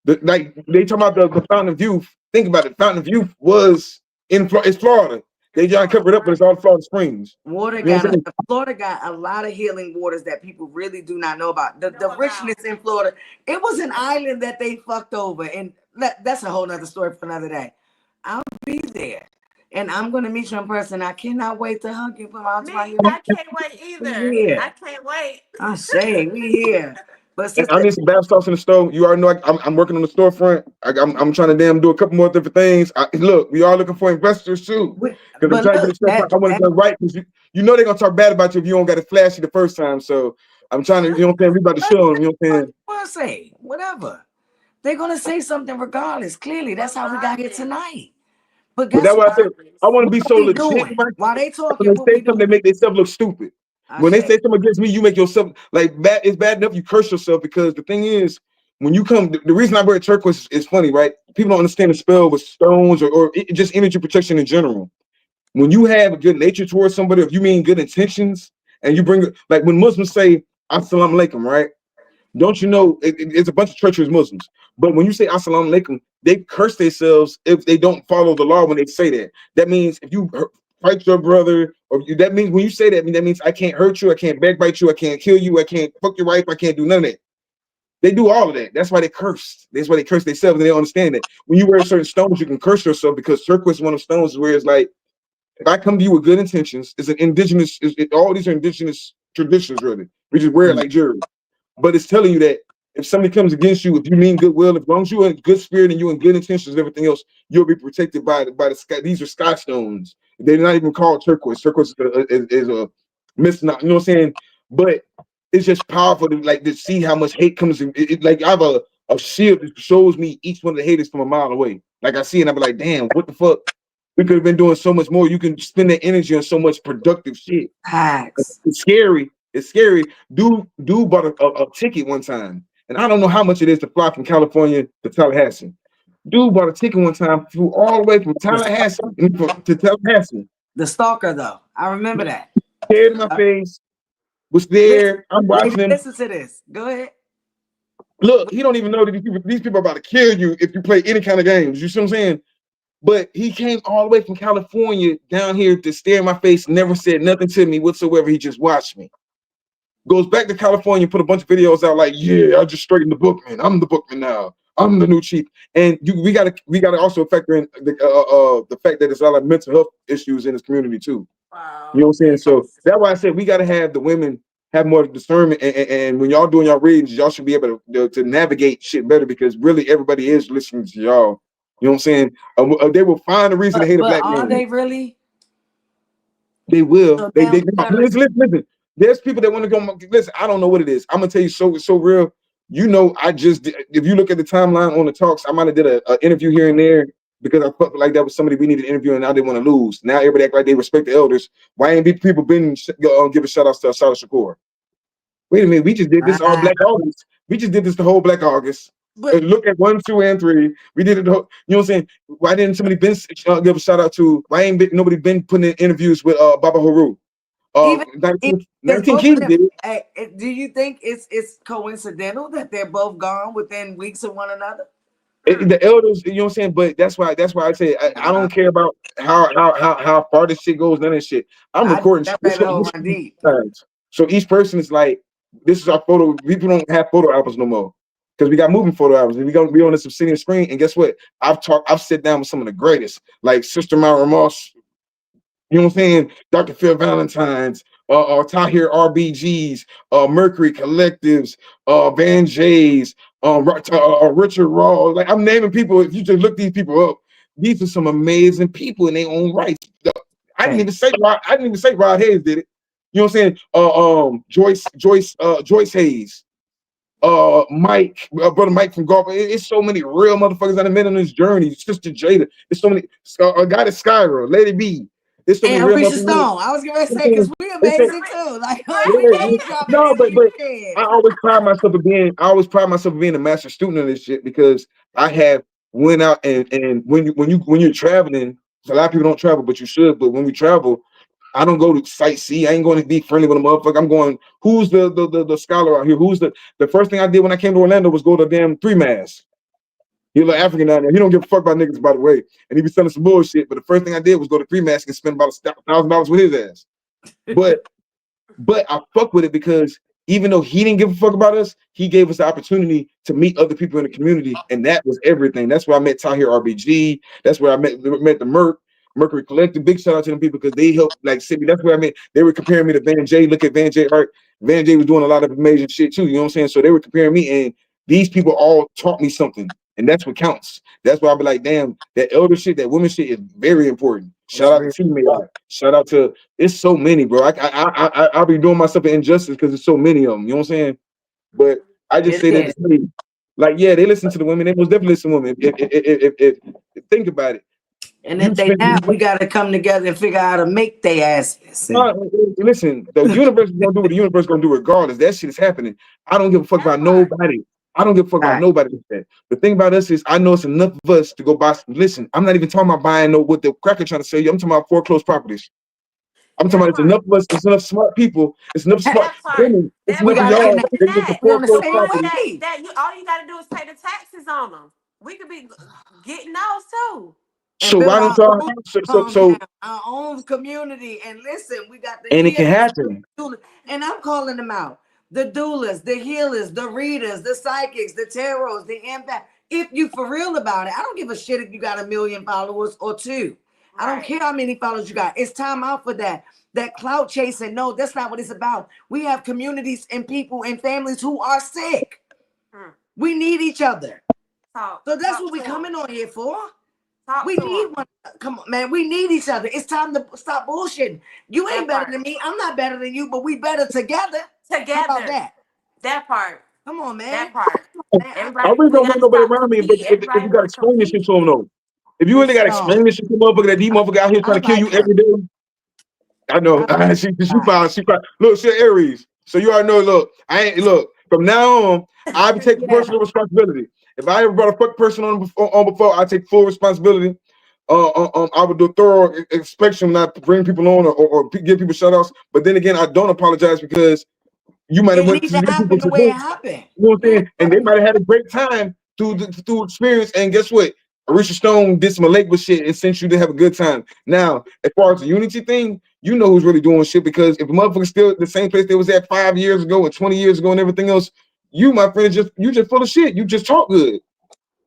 Like they talk about the Fountain of Youth. Think about it. Fountain of Youth was it's Florida. They trying to cover it up, but it's all Florida Springs. Water You know what got I'm saying? Florida got a lot of healing waters that people really do not know about. The Know about. richness in Florida, it was an island that they fucked over, and that's a whole nother story for another day. I'll be there, and I'm gonna meet you in person. I cannot wait to hug you, put my arms around Me, you. I can't wait We either. I here. can't wait. I say we here, but And I sister, need some bath sauce in the stove. You already know I'm working on the storefront. I'm trying to damn do a couple more different things. Look, we are looking for investors too. Because I'm but trying to get look, the stuff. I want it done right. Because you know they're gonna talk bad about you if you don't got it flashy the first time. So I'm trying to, you know what I'm saying? We about to show them, you know what I'm saying? what I say, whatever. They're gonna say something regardless. Clearly, that's how we got here Regardless. tonight. But But guess that's why I said I Regardless. want to what be so we legit. doing? While they When talking, they what say we something, doing? they make themselves look stupid. I When they say, say something against me, you make yourself like bad. It's bad enough you curse yourself because the thing is, when you come, the reason I wear turquoise is funny, right? People don't understand the spell with stones or just energy protection in general. When you have a good nature towards somebody, if you mean good intentions, and you bring like when Muslims say "Assalamu alaikum," right? Don't you know it's a bunch of treacherous Muslims? But when you say "Assalamu alaikum," they curse themselves if they don't follow the law when they say that. That means if you fight your brother, that means when you say that, that means I can't hurt you, I can't backbite you, I can't kill you, I can't fuck your wife, I can't do none of that. They do all of that. That's why they curse. That's why they curse themselves, and they don't understand that. When you wear certain stones, you can curse yourself because turquoise is one of stones where it's like, if I come to you with good intentions, it's an indigenous, all these are indigenous traditions, really. We just wear it like jewelry. But it's telling you that if somebody comes against you, if you mean goodwill, as long as you're in good spirit and you're in good intentions and everything else, you'll be protected by the sky. These are sky stones. They're not even called turquoise. Turquoise is a misnomer, you know what I'm saying? But it's just powerful to like to see how much hate comes in. Like I have a shield that shows me each one of the haters from a mile away. Like I see it, and I be like, damn, what the fuck? We could have been doing so much more. You can spend that energy on so much productive shit. hacks. It's scary. It's scary. Dude bought a ticket one time, and I don't know how much it is to fly from California to Tallahassee. Dude bought a ticket one time, flew all the way from Tallahassee to Tallahassee. The stalker, though, I remember that. Scared in my face, was Listen, there. I'm baby, watching him. listen to this. Go ahead. Look, he don't even know that these people are about to kill you if you play any kind of games. You see what I'm saying? But he came all the way from California down here to stare in my face, never said nothing to me whatsoever. He just watched me. Goes back to California, put a bunch of videos out like, yeah, I just straightened the bookman. I'm the bookman now. I'm the new chief. And we gotta also factor in the fact that there's a lot of mental health issues in this community too. You know Wow. what I'm saying? Yes. So that's why I said we gotta have the women have more discernment, and when y'all doing y'all readings, y'all should be able to navigate shit better because really everybody is listening to y'all. You know what I'm saying? They will find a reason to hate a But black are man. they really? They will. So They now they we no, gotta. listen. There's people that want to go. Listen, I don't know what it is. I'm gonna tell you so real. You know, I just if you look at the timeline on the talks, I might have did a interview here and there because I felt like that was somebody we needed to interview and I didn't want to lose. Now everybody act like they respect the elders. Why ain't people been giving shout outs to Asada Shakur? Wait a minute, we just did this all Ah, Black August. We just did this the whole Black August. But Look at 1, 2, and 3. We did it. You know what I'm saying? Why didn't somebody been give a shout out to? Why ain't nobody been putting in interviews with Baba Haru? even, even 19 both of Keys them, did it. do you think it's coincidental that they're both gone within weeks of one another? The elders, you know what I'm saying? But that's why I say I don't care about how far this shit goes, none of this shit. I'm I recording that this rabbit hole run deep. times. So each person is like, this is our photo. People don't have photo albums no more. Because we got moving photo albums. And we're gonna be on this obsidian screen. And guess what? I've sat down with some of the greatest, like Sister Myra Moss, you know what I'm saying? Dr. Phil Valentine's, Tahir RBGs, Mercury Collectives, Van J's, Richard Raw. Like I'm naming people. If you just look these people up, these are some amazing people in their own right. I didn't even say Rod Hayes did it. You know what I'm saying? Joyce Hayes, Mike, brother Mike from golf. It's so many real motherfuckers that I met on this journey. Sister Jada. It's so many. Goddess Skyrah, Lady Bee. There's so many And real Alicia motherfuckers. Stone. I was gonna say because we amazing too. Like we Yeah, keep dropping no, in but on you but kids. I always pride myself of being a master student of this shit because I have went out and when you're traveling, a lot of people don't travel, but you should. But when we travel, I don't go to sightsee. I ain't going to be friendly with a motherfucker. I'm going, who's the scholar out here? Who's the first thing I did when I came to Orlando was go to damn Three Mass. You're like African down there. He don't give a fuck about niggas, by the way. And he be selling some bullshit. But the first thing I did was go to Three Mass and spend about $1,000 with his ass. But I fuck with it because even though he didn't give a fuck about us, he gave us the opportunity to meet other people in the community, and that was everything. That's where I met Tahir RBG. That's where I met the Mercury Collective. Big shout out to them people because they helped like send me. That's where I met. They were comparing me to Van J. Look at Van J. Art. Van J was doing a lot of amazing shit too. You know what I'm saying? So they were comparing me, and these people all taught me something, and that's what counts. That's why I be like, damn, that elder shit, that women shit is very important. Shout out to T-May. Shout out to it's so many, bro. I'll be doing myself an injustice because there's so many of them. You know what I'm saying? But I just say that to say, like, yeah, they listen to the women. They most definitely listen to women. Think about it. And if they not, we gotta come together and figure out how to make their asses. Listen, the universe is gonna do what the universe is gonna do regardless. That shit is happening. I don't give a fuck about nobody. I don't give a fuck about nobody like that. The thing about us is I know it's enough of us to go buy. Listen, I'm not even talking about buying what the cracker trying to sell you. I'm talking about foreclosed proproperties. I'm talking about it's enough of us, it's enough smart people, it's enough smart women, it's enough of y'all that get the foreclosed property. All you gotta do is pay the taxes on them. We could be getting those too. So why don't y'all our own community? And listen, we got the and it can happen. And I'm calling them out. The doulas, the healers, the readers, the psychics, the tarots, the impact. If you for real about it, I don't give a shit if you got 1 million followers or 2. I don't care how many followers you got. It's time out for that. That clout chasing. No, that's not what it's about. We have communities and people and families who are sick. We need each other. So that's what we're coming on here for. We need one. Come on, man. We need each other. It's time to stop bullshitting. You ain't better than me. I'm not better than you, but we better together. How about that? That part. Come on, man. That part. I really don't want nobody around me, but if you gotta explain this shit to them though. If you really gotta explain this shit to motherfucker that these motherfucker out here trying to kill you every day. I know. She found. Look, she Aries. So you already know. Look. From now on, I be taking personal responsibility. If I ever brought a fuck person on before, I take full responsibility. I would do thorough inspection, not bring people on or give people shout outs. But then again, I don't apologize because you might have went to happen the way it happened. You know what I'm saying? And they might have had a great time through experience. And guess what? Arisha Stone did some Lakewood shit and sent you to have a good time. Now, as far as the unity thing, you know who's really doing shit because if a motherfucker's still at the same place they was at 5 years ago and 20 years ago and everything else, you, my friend, you just full of shit. You just talk good.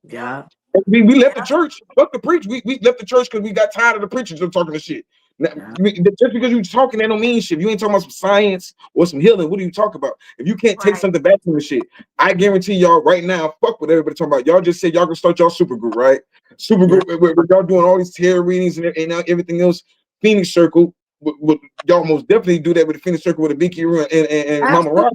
Yeah. We left the church. Fuck the preach. We left the church because we got tired of the preachers of talking the shit. Now, just because you talking, that don't mean shit. If you ain't talking about some science or some healing, what are you talking about? If you can't take something back from the shit, I guarantee y'all right now, fuck what everybody talking about. Y'all just said y'all gonna start y'all super group, right? Super group where y'all doing all these tarot readings and everything else. Phoenix Circle, y'all most definitely do that with the Phoenix Circle with the Biki and Mama Rock.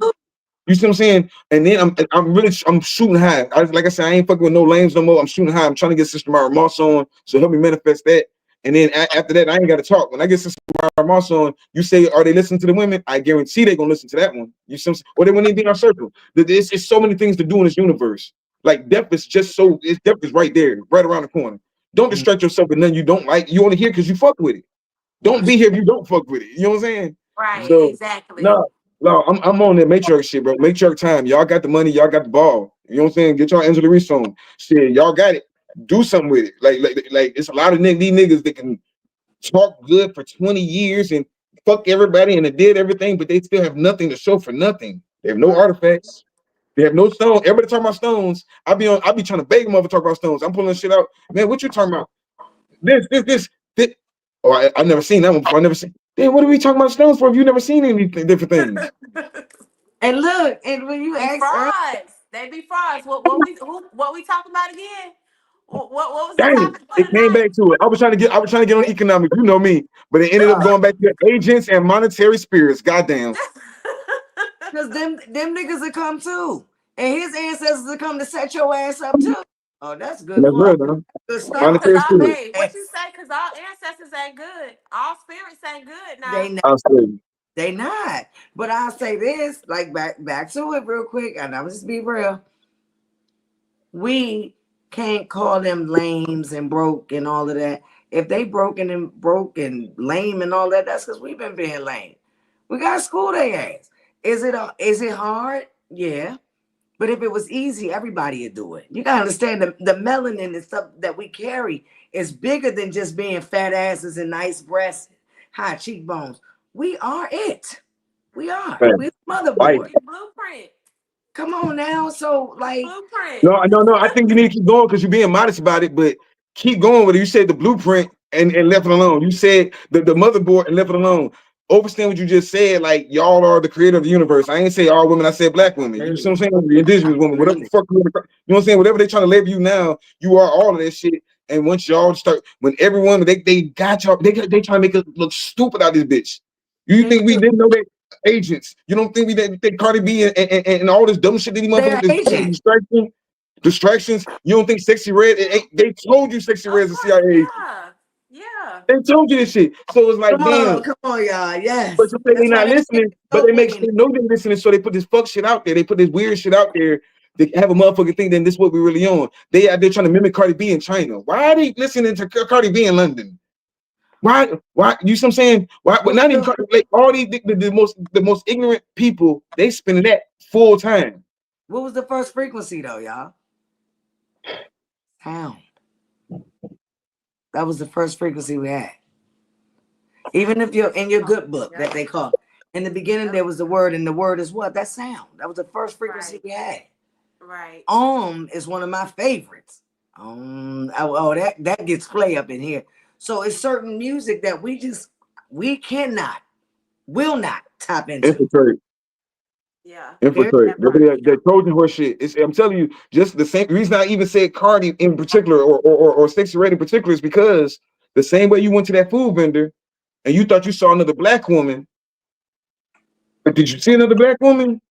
You see what I'm saying? And then I'm shooting high. Like I said, I ain't fucking with no lames no more. I'm shooting high. I'm trying to get Sister Myra Moss on, so help me manifest that. And then after that, I ain't got to talk. When I get Sister Myra Moss on, you say, are they listening to the women? I guarantee they're gonna listen to that one. You see what I'm saying? Or they wouldn't even be in our circle. It's so many things to do in this universe. Like death is just so it's death is right there, right around the corner. Don't Mm. distract yourself with nothing you don't like. You only here because you fuck with it. Don't be here if you don't fuck with it. You know what I'm saying? Right, So exactly. no, no, I'm on that matriarch shit, bro. Matriarch time. Y'all got the money, y'all got the ball. You know what I'm saying? Get y'all Angela Reese on. Shit, y'all got it. Do something with it. Like it's a lot of these niggas that can talk good for 20 years and fuck everybody and they did everything, but they still have nothing to show for nothing. They have no artifacts. They have no stone. Everybody talking about stones. I be trying to beg them over to talk about stones. I'm pulling shit out. Man, what you talking about? This. Oh, I never seen that one before. I never seen. Damn, what are we talking about stones for if you never seen any different things? And look, and when you Be ask earlier, frauds. They be frauds. What we talking about again? What was the Dang, topic for it came tonight? back to it. I was trying to get on economics, you know me, but it ended up going back to agents and monetary spirits. Goddamn. because them niggas will come too. And his ancestors will come to set your ass up too. Oh, that's And good. that's real, though. Good Yeah, stuff. cause Monetary all spirits. hey, what you say? Cause all ancestors ain't good. All spirits ain't good now. They not, I'll say. they not. But I'll say this, like back to it real quick, and I'm just be real. We can't call them lames and broke and all of that. If they broke and lame and all that, that's because we've been being lame. We got to school their ass. Is it hard? Yeah. But if it was easy, everybody would do it. You gotta understand the melanin and stuff that we carry is bigger than just being fat asses and nice breasts, high cheekbones. We are it. We are. Man, We're the like, motherboard. We blueprint. Come on now. So We like, blueprint. no. I think you need to keep going because you're being modest about it, but keep going with it. You said the blueprint and left it alone. You said the motherboard and left it alone. Overstand what you just said. Like y'all are the creator of the universe. I ain't say all women. I said black women. You see what I'm saying? The indigenous woman, whatever the fuck you know what I'm saying. Whatever they trying to label you now, you are all of that shit. And once y'all start, when everyone they got y'all, they trying to make us look stupid out of this bitch. You they think we do. didn't know that agents? You don't think we didn't think Cardi B and all this dumb shit that these They're motherfuckers agent. distractions? You don't think Sexy Red? They told you Sexy Of Red's the course, CIA. yeah. Yeah. They told you this shit. So it's like, damn. Come on, y'all. But Yes. you say they That's why not that shit listening, is but so they make sure mean. they know they're listening. So they put this fuck shit out there. They put this weird shit out there to have a motherfucker think that this is what we really on. They out there trying to mimic Cardi B in China. Why are they listening to Cardi B in London? Why? You see what I'm saying? Why? But What was not even the like all these the most ignorant people. They spending that full time. what was the first frequency though, y'all? Sound. That was the first frequency we had. Even if you're in your good book that Yep. they call. In the beginning, Yep. there was the word, and the word is what? That sound. That was the first frequency Right. we had. Right. Is one of my favorites. That gets play up in here. So it's certain music that we cannot, will not tap into. Infiltrate. Yeah. Period. Infiltrate. That part. That Trojan horse shit. I'm telling you, just the same reason I even said Cardi in particular or Stacey Red in particular is because the same way you went to that food vendor and you thought you saw another black woman, but did you see another black woman?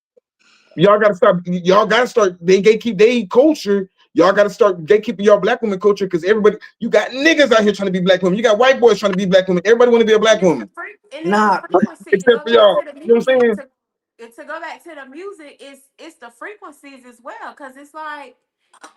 Y'all gotta stop. Y'all gotta start. They gatekeep their culture. Y'all gotta start gatekeeping y'all black woman culture because everybody, you got niggas out here trying to be black women. You got white boys trying to be black women. Everybody want to be a black woman, It's the Nah, frequency to except go for back to y'all. the You know what I'm music saying? to go back to the music it's the frequencies as well because it's like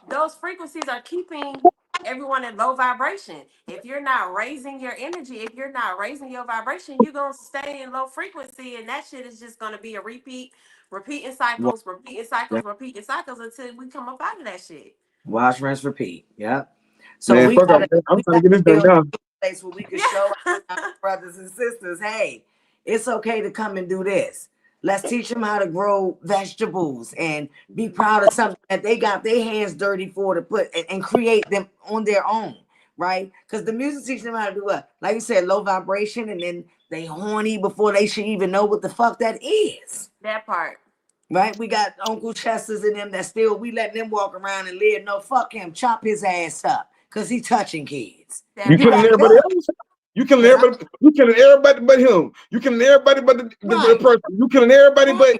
those frequencies are keeping everyone in low vibration. If you're not raising your energy, if you're not raising your vibration, you're gonna stay in low frequency, and that shit is just gonna be a repeating cycles, repeating cycles until we come up out of that shit. wash, rinse, repeat. Yep. So Man, fuck up. I'm we trying to gotta get this done build now. a place where we can show Yeah. our brothers and sisters, hey, it's okay to come and do this. Let's teach them how to grow vegetables and be proud of something that they got their hands dirty for to put and create them on their own, right? Because the music teaches them how to do what? Like you said, low vibration, and then they horny before they should even know what the fuck that is. That part. Right? We got Uncle Chesters in them that still we letting them walk around and live. No, fuck him. Chop his ass up. Cause he touching kids. That You You killing part. back everybody up. else. You killing Cause I everybody. You killing everybody but him. You killing everybody but the right. person. You killing everybody but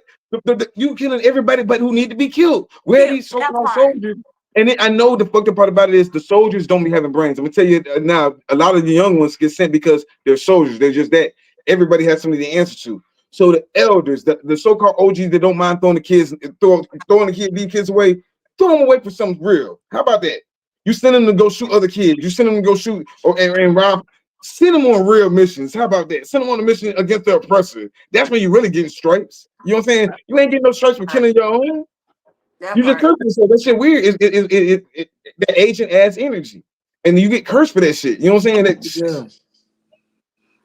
Right. you killing everybody but who need to be killed. Where are Kill these that so-called part. soldiers? And I know the fucked up part about it is the soldiers don't be having brains. I'm gonna tell you now. A lot of the young ones get sent because they're soldiers. They're just that. Everybody has something to answer to. So the elders, the so-called OGs that don't mind throwing the kids, throwing the kids, these kids away. throw them away for something real. How about that? You send them to go shoot other kids. You send them to go shoot and rob. Send them on real missions. How about that? Send them on a mission against the oppressor. That's when you really getting stripes. You know what I'm saying? You ain't getting no stripes for killing your own. That You just part. curse yourself. That shit weird. That agent adds energy, and you get cursed for that shit. You know what I'm saying? Yeah.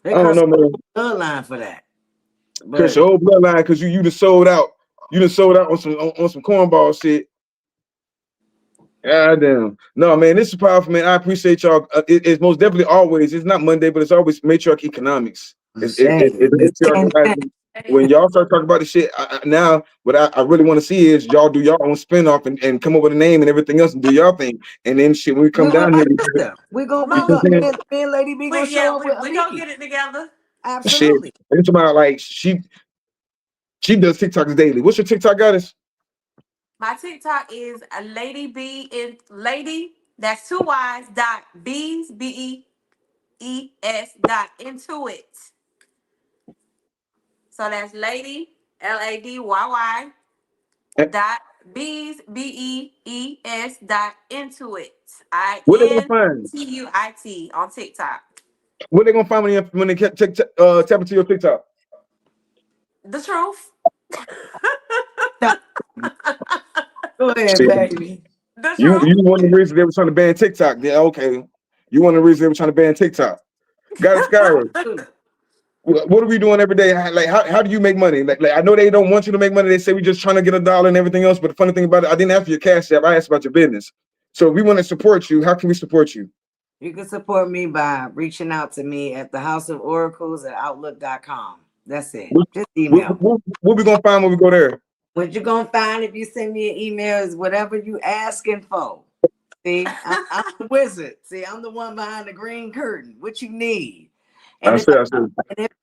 They I don't curse know, man. bloodline for that. Curse But your whole bloodline because you just sold out. You just sold out on some cornball shit. God damn. No, man, this is powerful, man. I appreciate y'all. It's most definitely always, it's not Monday, but it's always matriarch economics. It's matriarch. When y'all start talking about the shit, now what I really want to see is y'all do y'all own spinoff and come up with a name and everything else and do y'all thing. And then shit, when we come down here, we go, Most- me and Lady B gonna show up with we gonna get it together. shit. Absolutely. I'm talking about like she does TikToks daily. What's your TikTok, Goddess? My TikTok is a Lady B in Lady. That's 2 Y's dot B's BEES dot Intuit. So that's Lady LADYY Eh, dot BEES dot Intuit. What they gonna find? INTUIT on TikTok. What they gonna find when they tap into your TikTok? The truth. Go ahead, See, baby. The you truth. one of the reasons they were trying to ban TikTok. Yeah, okay. You one of the reasons they were trying to ban TikTok. Goddess Skyrah. What are we doing every day? Like, how do you make money? Like, I know they don't want you to make money. They say we're just trying to get $1 and everything else. But the funny thing about it, I didn't ask for your cash app. I asked about your business. So if we want to support you, how can we support you? You can support me by reaching out to me at the House of Oracles at Outlook.com. That's it. Just email. What we gonna find when we go there? What you're gonna find if you send me an email is whatever you asking for. See, I'm the wizard. See, I'm the one behind the green curtain. What you need. And I if said.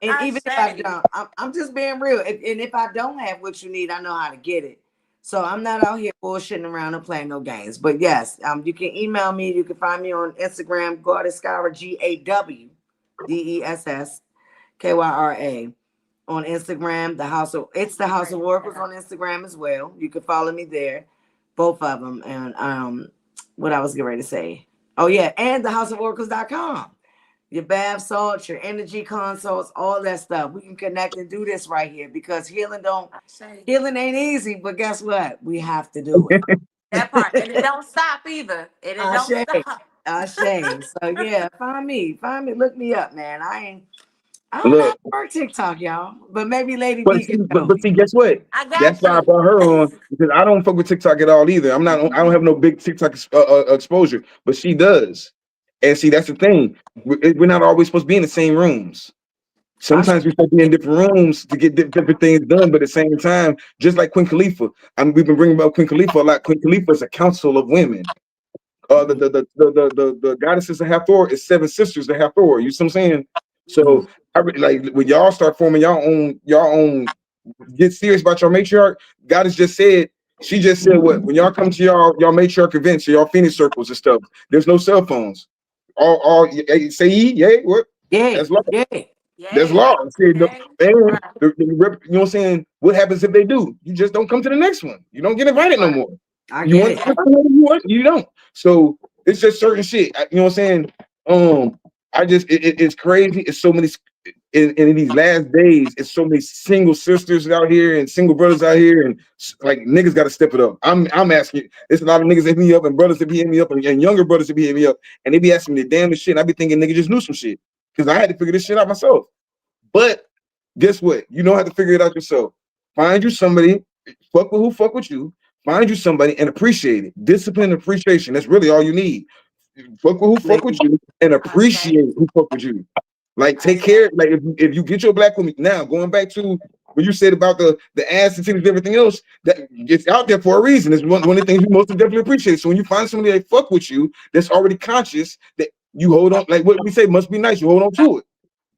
even if I don't, I'm just being real. And if I don't have what you need, I know how to get it. So I'm not out here bullshitting around and playing no games. But yes, you can email me. You can find me on Instagram, Goddess Skyrah, GAWDESSKYRA on Instagram. It's the House of Oracles on Instagram as well. You can follow me there, both of them. And what I was getting ready to say. Oh yeah, and the houseoforacles.com. Your bath salts, your energy consults, all that stuff. We can connect and do this right here because healing ain't easy, but guess what? We have to do it. That part. And it don't stop either. And it don't stop. So yeah, find me, look me up, man. I don't know how Look, to work TikTok, y'all, but maybe Lady but B see, can but, show but me. see, guess what? I got That's why I you. brought her on because I don't fuck with TikTok at all either. I don't have no big TikTok exposure, but she does. And see, that's the thing. We're not always supposed to be in the same rooms. Sometimes we supposed to be in different rooms to get different things done, but at the same time, just like Queen Khalifa, we've been bringing about Queen Khalifa a lot. Queen Khalifa is a council of women. The goddesses of Hathor is 7 sisters of Hathor. You see what I'm saying? So I like when y'all start forming y'all own, get serious about your matriarch. Goddess just said, she just said what? When y'all come to y'all matriarch events or y'all phoenix circles and stuff, there's no cell phones. All say yay, what? Yeah, That's law. yeah. That's Yeah. law. See, you know Right. what I'm saying? What happens if they do? You just don't come to the next one. You don't get invited no more. I You get want it. you want, you don't. So it's just certain shit. You know what I'm saying? I just it's crazy. It's so many in these last days. It's so many single sisters out here and single brothers out here, and like niggas got to step it up. I'm asking. There's a lot of niggas that hit me up and brothers that be hitting me up and younger brothers that be hitting me up, and they be asking me the damnest shit. And I be thinking nigga just knew some shit because I had to figure this shit out myself. But guess what? You don't have to figure it out yourself. Find you somebody, fuck with who fuck with you. Find you somebody and appreciate it. Discipline and appreciation. That's really all you need. Fuck with who fuck with you and appreciate who fuck with you. Like take care. Like if you get your black woman now, going back to what you said about the ass and titties and everything else, that it's out there for a reason. It's one of the things you most definitely appreciate. So when you find somebody that fuck with you, that's already conscious, that you hold on, like what we say must be nice. You hold on to it.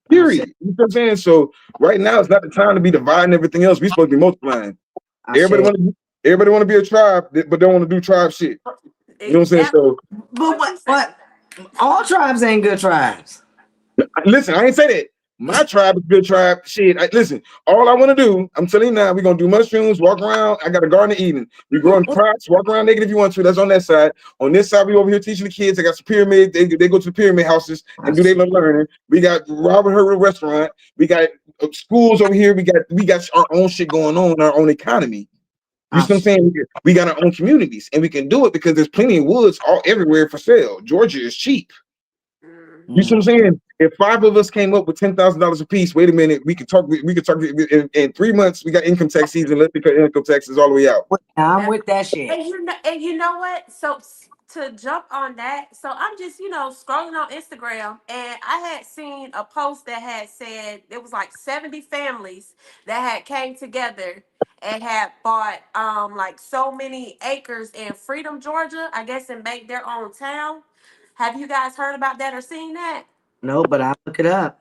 Period. You know what I'm saying? So right now it's not the time to be dividing everything else. We supposed to be multiplying. Everybody want to be a tribe, but don't want to do tribe shit. You know what I'm saying? So But all tribes ain't good tribes. listen, I ain't say that. My tribe is a good tribe. Shit, listen, all I want to do, I'm telling you now, we're gonna do mushrooms, walk around. I got a garden of Eden. We growing crops, walk around naked if you want to. That's on that side. On this side, we over here teaching the kids. I got some pyramid. They go to the pyramid houses and do their little learning. We got Robert Herman restaurant. We got schools over here. We got our own shit going on, our own economy. You see what I'm saying? We got our own communities, and we can do it because there's plenty of woods all everywhere for sale. Georgia is cheap. You see what I'm saying? If 5 of us came up with $10,000 a piece, wait a minute, we could talk. We could talk in 3 months. We got income tax season. Let's pay income taxes all the way out. I'm with that shit. And you know what? So to jump on that, so I'm just scrolling on Instagram, and I had seen a post that had said it was like 70 families that had came together and had bought like so many acres in Freedom, Georgia, I guess, and make their own town. Have you guys heard about that or seen that? No, but I'll look it up.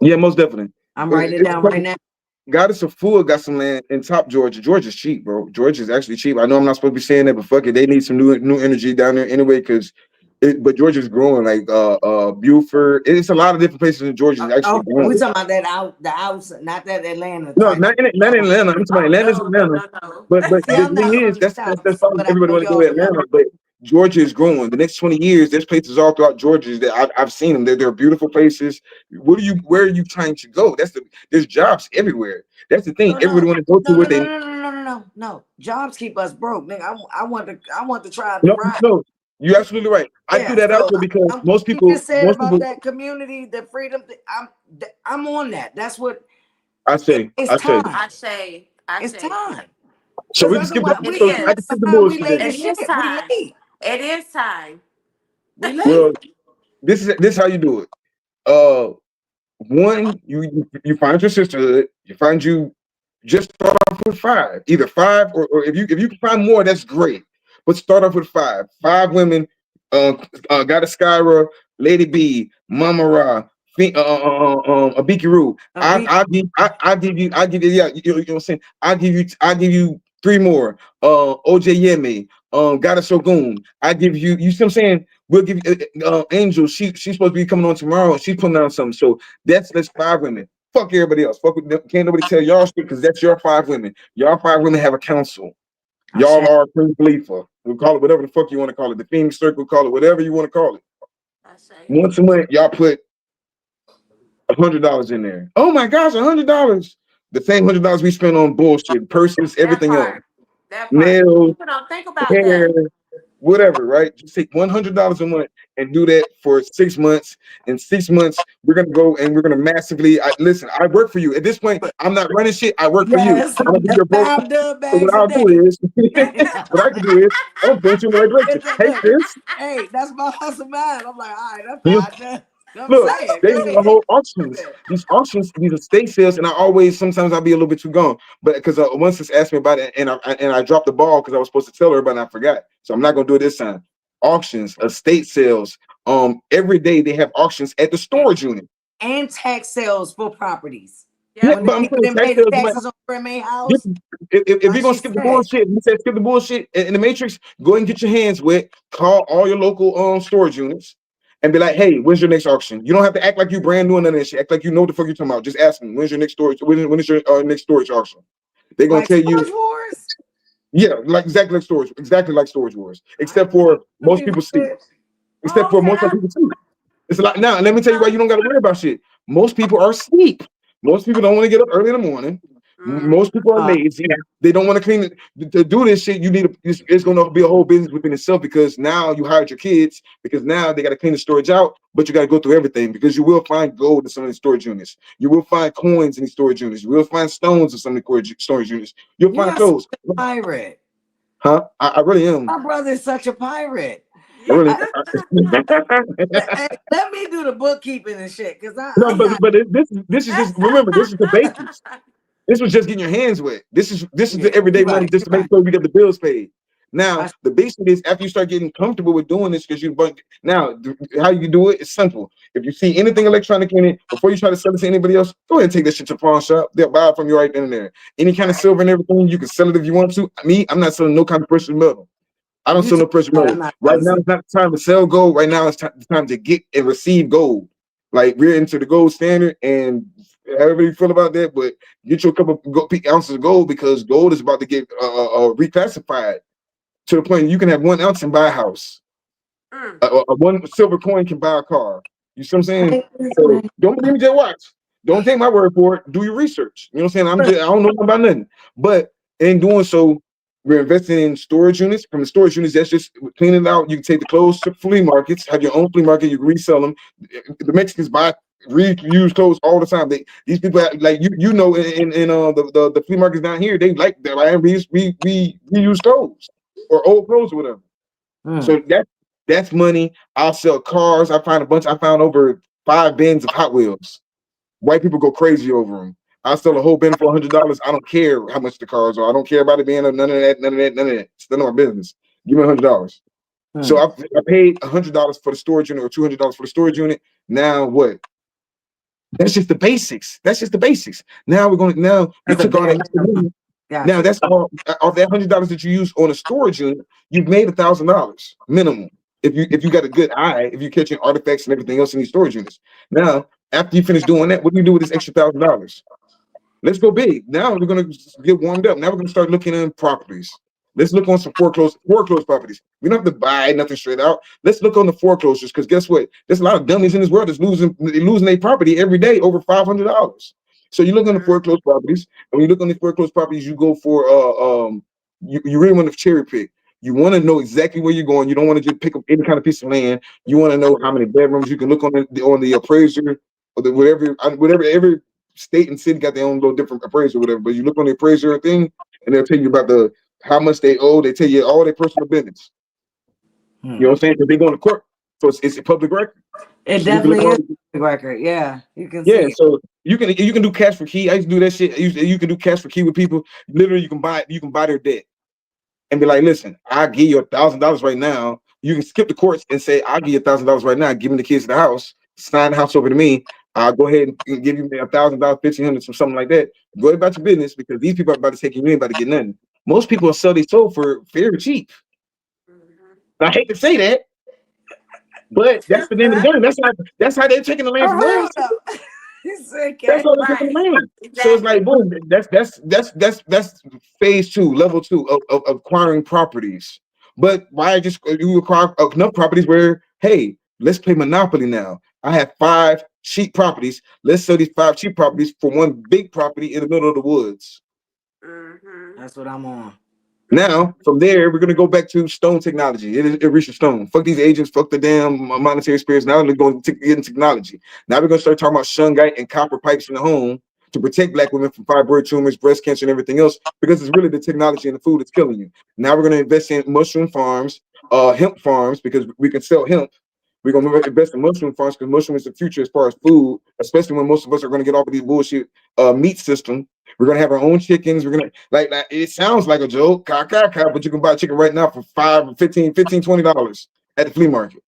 Yeah, most definitely. I'm writing it down right now. Goddess got some land in top Georgia. Georgia's cheap, bro. Georgia's actually cheap. I know I'm not supposed to be saying that, but fuck it, they need some new energy down there anyway. But Georgia's growing like Buford. It's a lot of different places in Georgia actually growing. We're talking about the outside, not that Atlanta. No, not in Atlanta. I'm talking about Atlanta's Atlanta. But the thing is, that's probably everybody want to go to Atlanta, but Georgia is growing. The next 20 years, there's places all throughout Georgia that I've seen them. They're beautiful places. Where are you trying to go? There's jobs everywhere. That's the thing. Everybody want to go to what they. No. Jobs keep us broke, nigga. I want the tribe to rise. No, you're absolutely right. I threw that out there because most people said about that community, the freedom. I'm on that. That's what I say. It's time. It's time. So we can skip the bullshit. It is time. Well, this is how you do it. One, you find your sisterhood. You just start off with 5, either 5 or if you can find more, that's great. But start off with 5. 5 women. Goddess Skyrah, Lady Bee, Mama Ra, Abikiru. I give you. Yeah, you know what I'm saying. I give you 3 more. OJ Yeme, Goddess Shogun. I give you. You see what I'm saying? We'll give you Angel. She's supposed to be coming on tomorrow. She's putting down something. So that's 5 women. Fuck everybody else. Fuck with them. Can't nobody tell y'all shit because that's your 5 women. Y'all 5 women have a council. Y'all are Queen Khalifa. We'll call it whatever the fuck you want to call it. The Phoenix Circle, call it whatever you want to call it. Once a month, y'all put $100 in there. Oh my gosh, $100. The same $100 we spend on bullshit, purses, everything else. Nails, think about hair, that. Whatever, right? Just take $100 a month and do that for 6 months. In 6 months, we're gonna go and we're gonna massively. Listen, I work for you. At this point, I'm not running shit. I work for you. I'm gonna be your broker. So what I'll do is, what I can do is, I'll point you in the right direction. Hey, Chris. Hey, that's my hustle man. I'm like, all right, that's fine. Look, they do the whole auctions. These auctions, these estate sales, and sometimes I'll be a little bit too gone. But because once this asked me about it, and I dropped the ball because I was supposed to tell her, but I forgot. So I'm not gonna do it this time. Auctions, estate sales. Every day they have auctions at the storage unit and tax sales for properties. Yeah, but I'm saying taxes on house. If we're gonna skip the bullshit, we said skip the bullshit in the Matrix. Go ahead and get your hands wet. Call all your local storage units. And be like, hey, when's your next auction? You don't have to act like you brand new and none of that shit. Act like you know what the fuck you're talking about. Just ask them, when's your next storage? When is your next storage auction? They're gonna tell you. Wars? Yeah, exactly like storage wars. Except for most people sleep. Except for most people sleep. It's a lot now. Let me tell you why you don't gotta worry about shit. Most people are asleep. Most people don't want to get up early in the morning. Most people are lazy. They don't want to clean it. To do this shit, you need it's going to be a whole business within itself because now you hired your kids because now they got to clean the storage out, but you got to go through everything because you will find gold in some of the storage units. You will find coins in the storage units. You will find stones in some of the storage units. You'll find clothes. Pirate. Huh? I really am. My brother is such a pirate. Really? Let me do the bookkeeping and shit, because this is just remember this is the basics. This was just getting your hands wet. This is the everyday money just to make sure we get the bills paid. Now the basic is after you start getting comfortable with doing this because now how you do it is simple. If you see anything electronic in it before you try to sell it to anybody else, go ahead and take that shit to the pawn shop. They'll buy it from you right then and there. Any kind of silver and everything, you can sell it if you want to. I'm not selling no kind of precious metal. I don't sell no precious metal. Right now, it's not the time to sell gold. Right now, it's the time to get and receive gold. like we're into the gold standard, and however you feel about that, but get you a couple ounces of gold because gold is about to get reclassified to the point you can have 1 ounce and buy a house. Mm. A one silver coin can buy a car. You see what I'm saying? Right, right, So right. don't believe me, just watch. Don't take my word for it. Do your research. You know what I'm saying? I don't know about nothing. But in doing so, we're investing in storage units. From the storage units, that's just cleaning it out. You can take the clothes to flea markets, have your own flea market, you can resell them. The Mexicans buy reused clothes all the time. These people like you know in the flea markets down here, they like that. I reuse clothes or old clothes or whatever. Mm. So that's money. I'll sell cars. I found over 5 bins of Hot Wheels. White people go crazy over them. I sell a whole bin for $100. I don't care how much the cars are. I don't care about it being none of that, none of that, none of that. It's none of my business. Give me $100. So Mm. I paid $100 for the storage unit or $200 for the storage unit. Now what? That's just the basics. That's just the basics. Now you That's a took all bare that extra minimum. money. Now Gotcha. that's all of that $100 that you use on a storage unit. You've made $1,000 minimum. If you got a good eye, if you're catching artifacts and everything else in these storage units. Now, after you finish doing that, what do you do with this extra $1,000? Let's go big. Now we're gonna get warmed up. Now we're gonna start looking at properties. Let's look on some foreclosed properties. We don't have to buy nothing straight out. Let's look on the foreclosures because guess what? There's a lot of dummies in this world that's losing their property every day over $500. So you look on the foreclosed properties, and when you look on the foreclosed properties, you go for you really want to cherry pick. You want to know exactly where you're going. You don't want to just pick up any kind of piece of land. You want to know how many bedrooms. You can look on the appraiser or whatever every state and city got their own little different appraiser or whatever. But you look on the appraiser thing, and they'll tell you about how much they owe. They tell you all their personal business. You know Mm. what I'm saying? Because they go to court, so it's a public record. It So you can look definitely on. is a record. Yeah, you can Yeah, see it. so you can do cash for key. I used to do that shit. You can do cash for key with people. Literally, you can buy their debt and be like, listen, I'll give you $1,000 right now. You can skip the courts and say, I'll give you $1,000 right now. Give me the keys to the house. Sign the house over to me. I'll go ahead and give you $1,000, 1,500, or something like that. Go about your business because these people are about to take you. You ain't about to get nothing. Most people will sell their soul for very cheap. Mhm. I hate to say that, but that's the name of the game. That's how they're taking the land from Oh, us. hell no. He said, That's "Okay." all they're taking Right. the land. So it's like, Exactly. boom. That's phase two, level two of acquiring properties. But why just you acquire enough properties where, hey, let's play Monopoly now. I have 5 cheap properties. Let's sell these 5 cheap properties for one big property in the middle of the woods. Mhm. That's what I'm on. Now, from there, we're gonna go back to stone technology. It reached stone. Fuck these agents. Fuck the damn monetary spirits. Now we're going to get into technology. Now we're gonna start talking about shungite and copper pipes in the home to protect Black women from fibroid tumors, breast cancer, and everything else. Because it's really the technology and the food that's killing you. Now we're gonna invest in mushroom farms, hemp farms, because we can sell hemp. We're gonna invest in mushroom farms because mushroom is the future as far as food, especially when most of us are gonna get off of these bullshit meat system. We're gonna have our own chickens. We're gonna like it sounds like a joke, but you can buy a chicken right now for $5, $15, $20 at the flea market.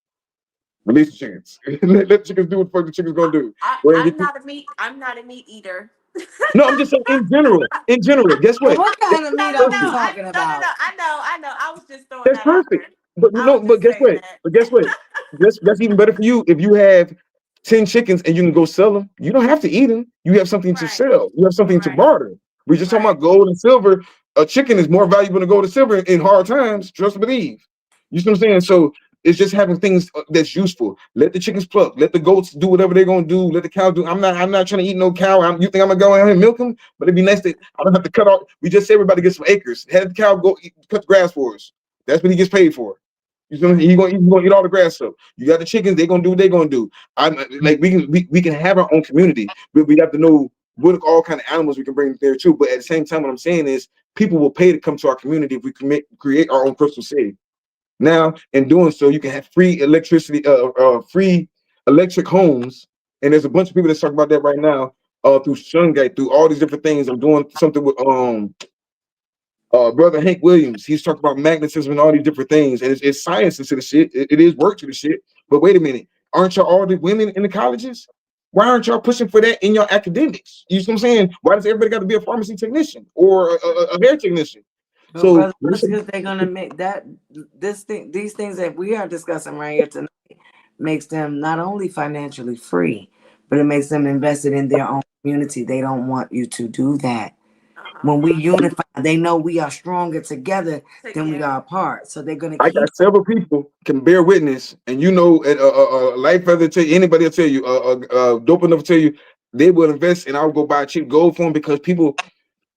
Release the chickens. Let chickens do what the fuck the chickens gonna do. Go ahead and get I'm not a meat eater. no, I'm just saying in general. In general, guess Well, what? what kind of No, meat no, are no. we Perfect. I talking no, no, no. about? I know. I was just throwing That's that out perfect. there. But I was but just guess saying what? that. But guess what? That's even better for you if you have 10 chickens and you can go sell them. You don't have to eat them. You have something to Right, sell. You have something to right, barter. We're just talking right. about gold and silver. A chicken is more valuable than gold and silver in hard times. Trust and believe. You see what I'm saying? So it's just having things that's useful. Let the chickens pluck. Let the goats do whatever they're gonna do. Let the cow do. I'm not trying to eat no cow. You think I'm gonna go out here and milk them? But it'd be nice that I don't have to cut off. We just say everybody get some acres. Have the cow go cut the grass for us. That's what he gets paid for. You know, he's gonna eat all the grass up. You got the chickens, they're gonna do what they're gonna do. I'm like we can have our own community, but we have to know what all kind of animals we can bring there too. But at the same time, what I'm saying is people will pay to come to our community if we create our own crystal city. Now, in doing so, you can have free electricity, free electric homes, and there's a bunch of people that's talking about that right now, through Shungite, through all these different things. I'm doing something with brother Hank Williams. He's talking about magnetism and all these different things, and it's science into the shit. It is work to the shit. But wait a minute, aren't y'all all the women in the colleges? Why aren't y'all pushing for that in your academics? You see what I'm saying? Why does everybody got to be a pharmacy technician or a hair technician? Well, So brother, that's because they're gonna make that these things that we are discussing right here tonight makes them not only financially free, but it makes them invested in their own community. They don't want you to do that. Uh-uh. When we unify, they know we are stronger together than we Together. are apart. So they're gonna I keep. got several people can bear witness, and life feather tell you, anybody will tell you, dope enough to tell you, they will invest, and I'll go buy cheap gold for them because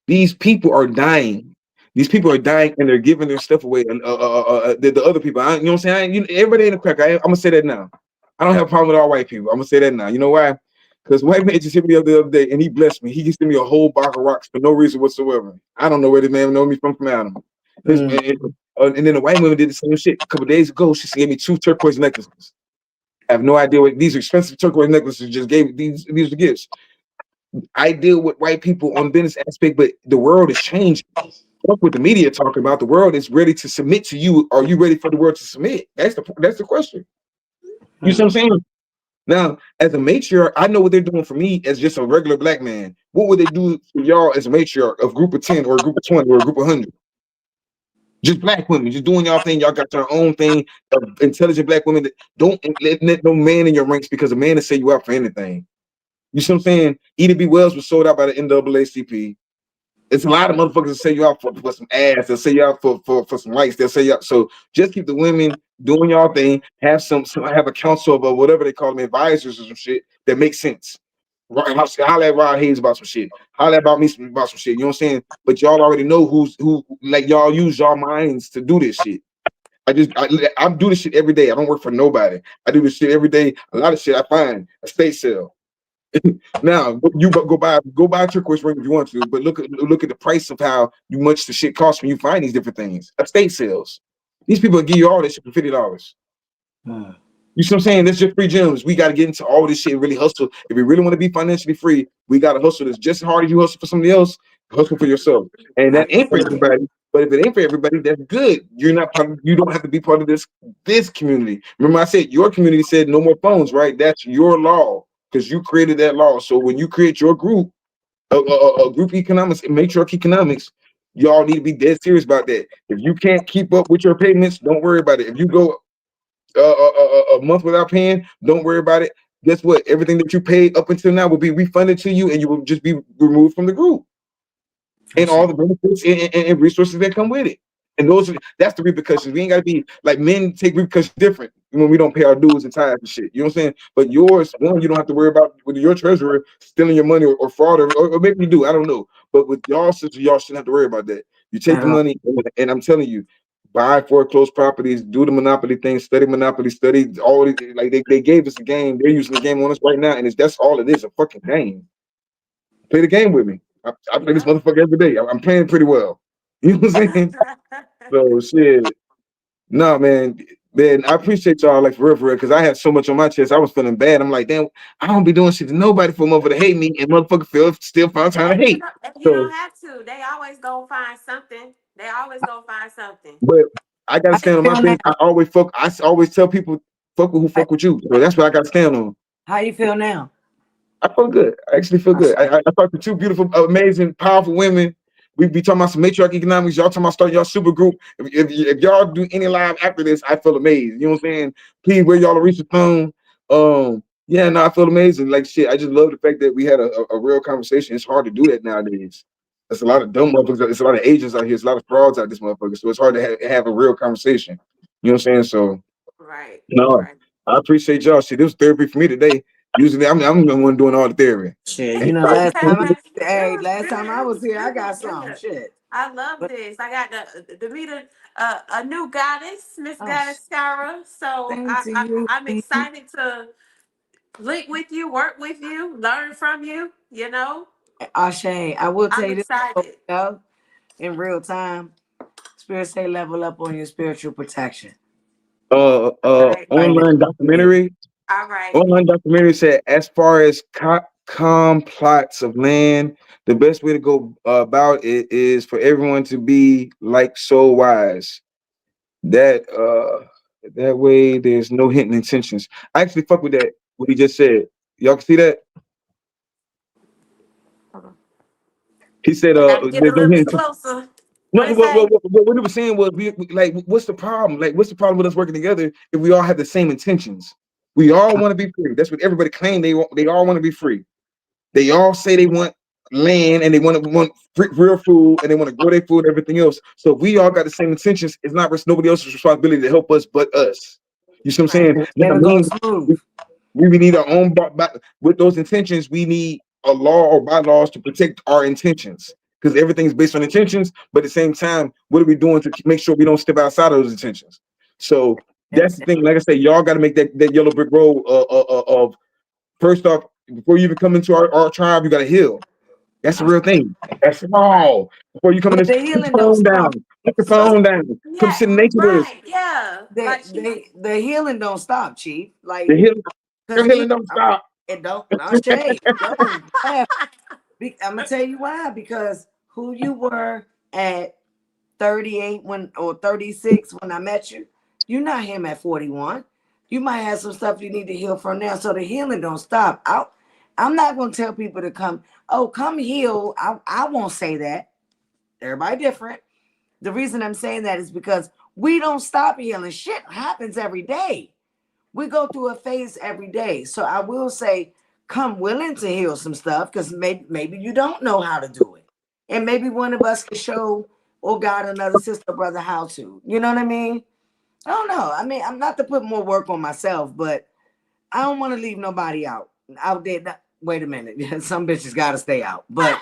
these people are dying. These people are dying, and they're giving their stuff away. And the other people, you know what I'm saying? Everybody ain't a cracker. I'm gonna say that now. I don't have a problem with all white people. I'm gonna say that now. You know why? Because white man just hit me up the other day, and he blessed me. He just gave me a whole box of rocks for no reason whatsoever. I don't know where the man know me from Adam. His Mm, and then the white woman did the same shit a couple days ago. She gave me 2 turquoise necklaces. I have no idea what these are, expensive turquoise necklaces. Just gave these are gifts. I deal with white people on business aspect, but the world is changing. Fuck what the media talking about. The world is ready to submit to you. Are you ready for the world to submit? That's the question. You see mm. what I'm saying? Now, as a matriarch, I know what they're doing for me as just a regular black man. What would they do for y'all as a matriarch of group of 10 or a group of 20 or a group of 100? Just black women, just doing y'all thing. Y'all got your own thing. Intelligent black women that don't let no man in your ranks because a man will say you out for anything. You see what I'm saying? Edith B. Wells was sold out by the NAACP. It's a lot of motherfuckers that say you out for some ass. They'll say you out for some likes. They'll say you out. So just keep the women doing y'all thing. Have a council of whatever they call them, advisors or some shit that makes sense. Right? Holla at Rod Hayes about some shit. Holla about me about some shit. You know what I'm saying? But y'all already know who. Like y'all use y'all minds to do this shit. I do this shit every day. I don't work for nobody. I do this shit every day. A lot of shit I find a state sale. Now you go buy a turquoise ring if you want to, but look at the price of how much the shit costs when you find these different things. Estate sales. These people will give you all this shit for $50. Hmm. You see what I'm saying? That's just free gems. We got to get into all this shit and really hustle. If we really want to be financially free, we got to hustle this just as hard as you hustle for somebody else. Hustle for yourself, and I that ain't for feel it. everybody. But if it ain't for everybody, that's good. You're not part of, you don't have to be part of this community. Remember, I said your community said no more phones, right? That's your law because you created that law. So when you create your group, a group economics and matriarch economics, y'all need to be dead serious about that. If you can't keep up with your payments, don't worry about it. If you go a month without paying, don't worry about it. Guess what? Everything that you paid up until now will be refunded to you, and you will just be removed from the group For and sure. all the benefits and resources that come with it. And that's the repercussions. We ain't gotta be like men take repercussions different when we don't pay our dues and tithes and shit. You know what I'm saying? But yours, one, you don't have to worry about with your treasurer stealing your money or fraud or maybe you do. I don't know. But with y'all sister, y'all shouldn't have to worry about that. You take At the all. money, and I'm telling you, buy foreclosed properties, do the monopoly thing, study monopoly, study all like they gave us a game. They're using the game on us right now, and that's all it is, a fucking game. Play the game with me. I play this Yep. motherfucker every day. I'm playing pretty well. You know what I'm saying? So shit. No, man, I appreciate y'all like for real, because I had so much on my chest. I was feeling bad. I'm like, damn, I don't be doing shit to nobody for a motherfucker to hate me, and motherfucker still find time to hate. And you So, don't have to. They always gonna find something. They always gonna find something. but I gotta How you stand on my feel thing. now? I always tell people, fuck with who How fuck with you. So that's what I gotta stand on. how you feel now? I feel good. I actually feel I good. say, I talked to 2 beautiful, amazing, powerful women. We be talking about some matriarch economics. Y'all talking about starting y'all super group. If y'all do any live after this, I feel amazed. You know what I'm saying? Please wear y'all a reach the phone. Yeah, no, I feel amazing. Like shit, I just love the fact that we had a real conversation. It's hard to do that nowadays. There's a lot of dumb motherfuckers. There's a lot of agents out here. There's a lot of frauds out this motherfucker. So it's hard to have a real conversation. You know what I'm saying? So Right. no, Right. I appreciate y'all. Shit, this was therapy for me today. Usually, I'm the one doing all the therapy. shit, It was last good. time I It was was here, I got really some good. shit. I love But this. I got to meet a new goddess, Miss oh, Goddess Skyrah. So same to you. I'm Queen. excited to link with you, work with you, learn from you. You know, Ashe, I will tell I'm you this excited. though, in real time. Spirit say level up on your spiritual protection. All right. Right there. Online Yeah. documentary. All right. Online documentary said, as far as plots of land, the best way to go about it is for everyone to be like so wise. That way there's no hidden intentions. I actually fuck with that. What he just said. Y'all can see that. Hold on. He said, I got to get a there's no little hidden bit intentions. closer. No, What no, it say? what he was saying was, like, what's the problem? Like, what's the problem with us working together if we all have the same intentions? We all want to be free. That's what everybody claim they want. They all want to be free. They all say they want land and they want real food and they want to grow their food and everything else. So if we all got the same intentions, it's not nobody else's responsibility to help us but us. You see what I'm Right. saying? It's That never goes means smooth. we need our own with those intentions. We need a law or bylaws to protect our intentions because everything's based on intentions. But at the same time, what are we doing to make sure we don't step outside of those intentions? So that's the thing. Like I said, y'all got to make that yellow brick road of first off, before you even come into our tribe, you got to heal. That's the real thing. That's all. Before you come in But this, the put your healing don't phone stop. down. Put your So phone down. Come Yeah, sit in nature with us. right. Yeah. Like she the healing don't stop, Chief. The Like, healing, because your healing don't stop. it don't no shade. Don't laugh. I'm gonna tell you why. Because who you were at 38 or 36 when I met you, you're not him at 41. You might have some stuff you need to heal from now. So the healing don't stop. I'm not gonna tell people to come heal. I won't say that. Everybody different. The reason I'm saying that is because we don't stop healing. Shit happens every day. We go through a phase every day. So I will say, come willing to heal some stuff because maybe you don't know how to do it. And maybe one of us can show or guide another sister or brother how to. You know what I mean? I don't know. I mean, I'm not to put more work on myself, but I don't want to leave nobody out there. Wait a minute. Some bitches got to stay out. But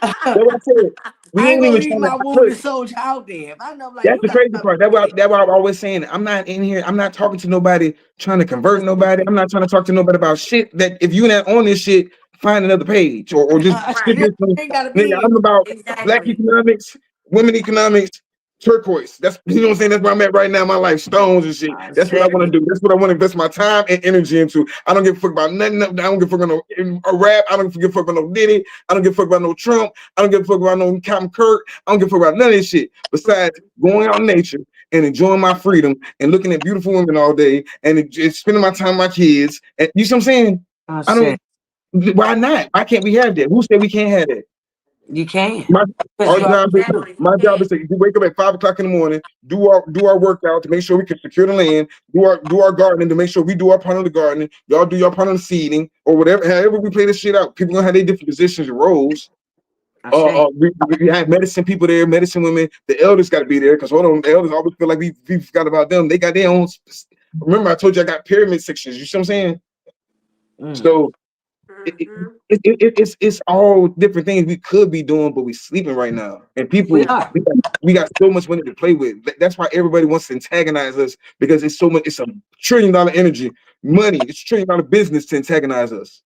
That's what I said. We I ain't ain't going even to leave trying to my look. wounded soldier out there. If I know, like, That's you the got crazy to part. That's why I'm always saying I'm not in here. I'm not talking to nobody trying to convert nobody. I'm not trying to talk to nobody about shit that if you're not on this shit, find another page or just skip Right. this one. ain't got to Nigga, be. I'm about black Exactly. economics, women economics, turquoise. That's you know what I'm saying. That's where I'm at right now in my life. Stones and shit. Oh, That's what I shit. want to do. That's what I want to invest my time and energy into. I don't give a fuck about nothing. I don't give a fuck about no a rap. I don't give a fuck about no Diddy. I don't give a fuck about no Trump. I don't give a fuck about no Captain Kirk. I don't give a fuck about none of this shit. Besides going out in nature and enjoying my freedom and looking at beautiful women all day and just spending my time with my kids. And you see what I'm saying? Oh, I don't. shit. Why not? Why can't we have that? Who said we can't have that? You can. My Because our you are. job is Exactly. my job Yeah. is to wake up at 5 o'clock in the morning, do our workout to make sure we can secure the land, do our gardening to make sure we do our part of the gardening. Y'all do your part of the seeding or whatever. However we play this shit out, people gonna have their different positions and roles. I say. We have medicine people there, medicine women. The elders got to be there because hold on, the elders always feel like we forgot about them. They got their own. Remember, I told you I got pyramid sections. You see what I'm saying? Mm. So Mm-hmm. it's all different things we could be doing, but we sleeping right now. And We people, are. we got so much money to play with. That's why everybody wants to antagonize us because it's so much. It's $1 trillion energy, money. It's $1 trillion business to antagonize us.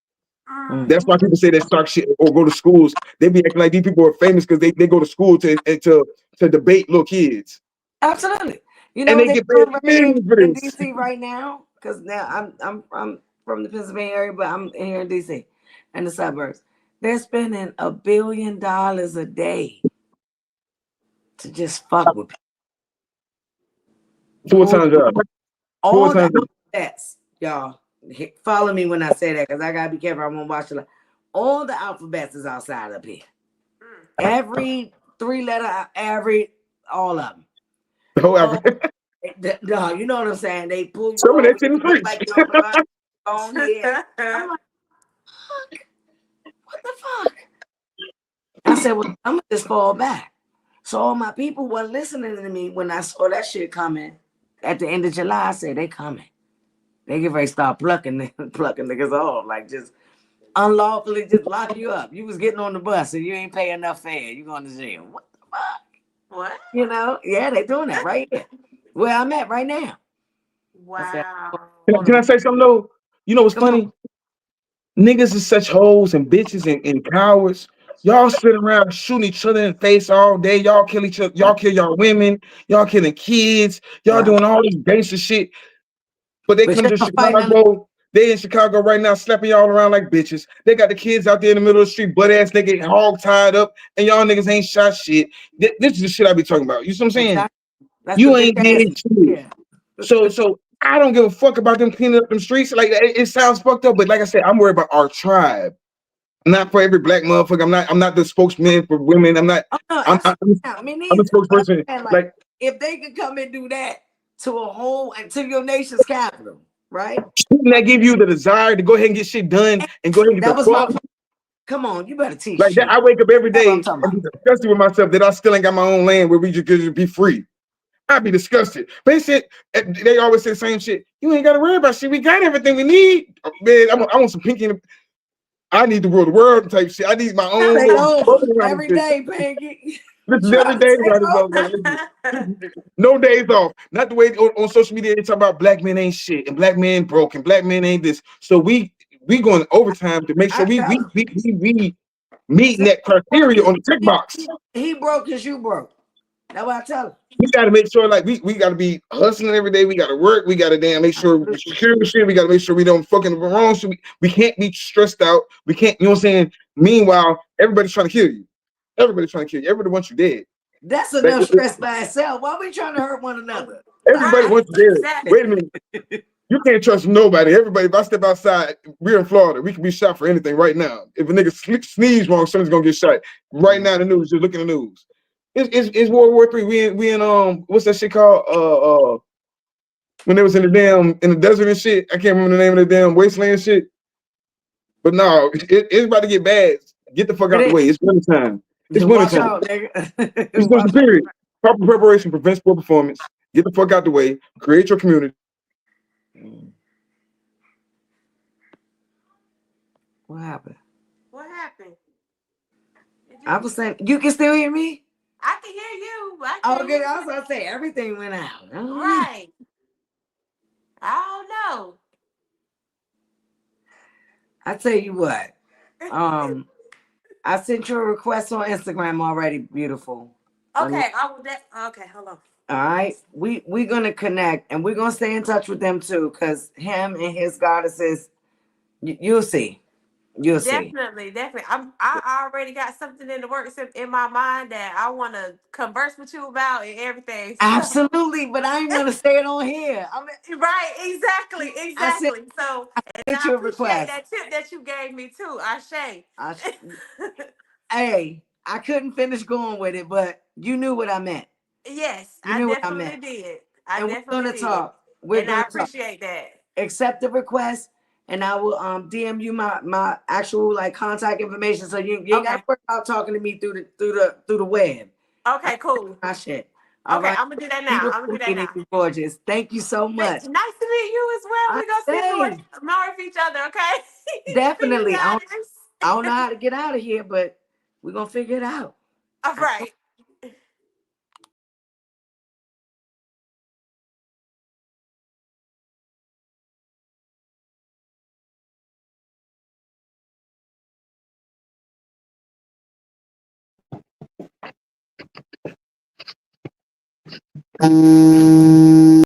Mm. That's why Mm-hmm. people say that stock shit or go to schools. They be acting like these people are famous because they go to school to debate little kids, Absolutely. You know and what they they're get paid doing right here millions for in this. DC right now? Because now I'm from the Pennsylvania area, but I'm here in DC and the suburbs. They're spending $1 billion a day to just fuck with Full people. time job. Full All the time job. alphabets, y'all. Follow me when I say that, because I gotta be careful. I won't watch it. All the alphabets is outside up here. Every 3 letter, all of them. The whole Oh, Africa. no, you know what I'm saying? They pull you Some of over. that didn't You look preach. like you're on blood on here. I'm like, what the fuck? I said, well, I'm gonna just fall back. So all my people were listening to me when I saw that shit coming at the end of July. I said, they coming. They get ready to start plucking niggas off, like just unlawfully just lock you up. You was getting on the bus and you ain't pay enough fare. You going to jail. What the fuck? What? You know? Yeah, they doing that right here. Where I'm at right now. I said, Wow. hold Can I on. say something though? You know what's Come on. funny? Niggas is such hoes and bitches and cowards. Y'all sit around shooting each other in the face all day. Y'all kill each other. Y'all kill y'all women. Y'all killing kids. Y'all Yeah. doing all this gangster shit. But they But come you're to not fighting on Chicago. They in Chicago right now, slapping y'all around like bitches. They got the kids out there in the middle of the street, butt ass nigga, hog tied up, and y'all niggas ain't shot shit. This is the shit I be talking about. You see what I'm saying? exactly. That's the You bitch ain't ass. did shit. Yeah. So I don't give a fuck about them cleaning up them streets. Like it sounds fucked up, but like I said, I'm worried about our tribe. Not for every black motherfucker. I'm not the spokesman for women. Oh no, I'm I'm, absolutely not. Me I'm a neither. But I'm spokesperson. saying, like, Like if they could come and do that to a whole and to your nation's capital. right? Shouldn't that give you the desire to go ahead and get shit done and go ahead and get That the was my fuck? point. Come on, you better teach Like that, shit. I wake up every That's what I'm day talking and about. be disgusted with myself that I still ain't got my own land where we just could be free. I'd be disgusted. But they always say the same shit. You ain't got to worry about shit. We got everything we need. Man, I want some pinky. I need to rule the world type shit. I need my own Take little over bubble around every this day, Peggy. This is Try every to day take around this over. motherfucker. No days off. Not the way on social media they talk about black men ain't shit and black men broke and black men ain't this. So we going overtime to make sure I we tell him. meeting Say that criteria on the tick box. he broke because you broke. That's what I tell him. We got to make sure like we got to be hustling every day. We got to work. We got to damn make sure we secure the shit. We got to make sure we don't fucking wrong shit. We can't be stressed out. We can't, you know what I'm saying? Meanwhile, everybody's trying to kill you. Everybody's trying to kill you. Everybody wants you dead. That's Like, enough stress by itself. Why are we trying to hurt one another? Stop everybody it. Right, wants you dead. exactly. Wait a minute. You can't trust nobody. Everybody, if I step outside, we're in Florida. We can be shot for anything right now. If a nigga sneeze wrong, someone's gonna get shot. Right now, the news. Just look at the news. It's World War III. We in what's that shit called? When they was in the damn in the desert and shit. I can't remember the name of the damn wasteland shit. But no, it's about to get bad. Get the fuck out the way. It's winter time. It's winter Watch time. out, nigga. It's winter Watch out. period. Proper preparation prevents poor performance. Get the fuck out the way. Create your community. What happened? What happened? I was saying, you can still hear me? I can hear you, but I Oh, can't okay. hear I was you. gonna say everything went out. I don't know. Right. I don't know. I tell you what. I sent you a request on Instagram already, beautiful. Okay, I will. Okay, hold on. All right, we're gonna connect and we're gonna stay in touch with them too, cause him and his goddesses, you'll see, you'll see. Definitely, definitely. I already got something in the works in my mind that I want to converse with you about and everything. So, Absolutely, but I ain't gonna say it on here. right, exactly, I sent, exactly. So, and sent I you a appreciate request. that tip that you gave me too, Ashe. I, hey, I couldn't finish going with it, but you knew what I meant. Yes, You I knew what I definitely meant. did. I And we're definitely gonna did, talk. We're and I gonna talk. appreciate that. Accept the request, and I will DM you my actual like contact information, so you ain't gotta Okay. worry about talking to me through the web. Okay. Cool. My shit. All Okay, right. I'm gonna do that now. I'm gonna Beautiful do that meeting now. you, gorgeous. Thank you so much. Nice to meet you as well. I We're gonna send say more of each other, okay? Peace, definitely. I don't know guys. how to get out of here, but we're gonna figure it out. All right.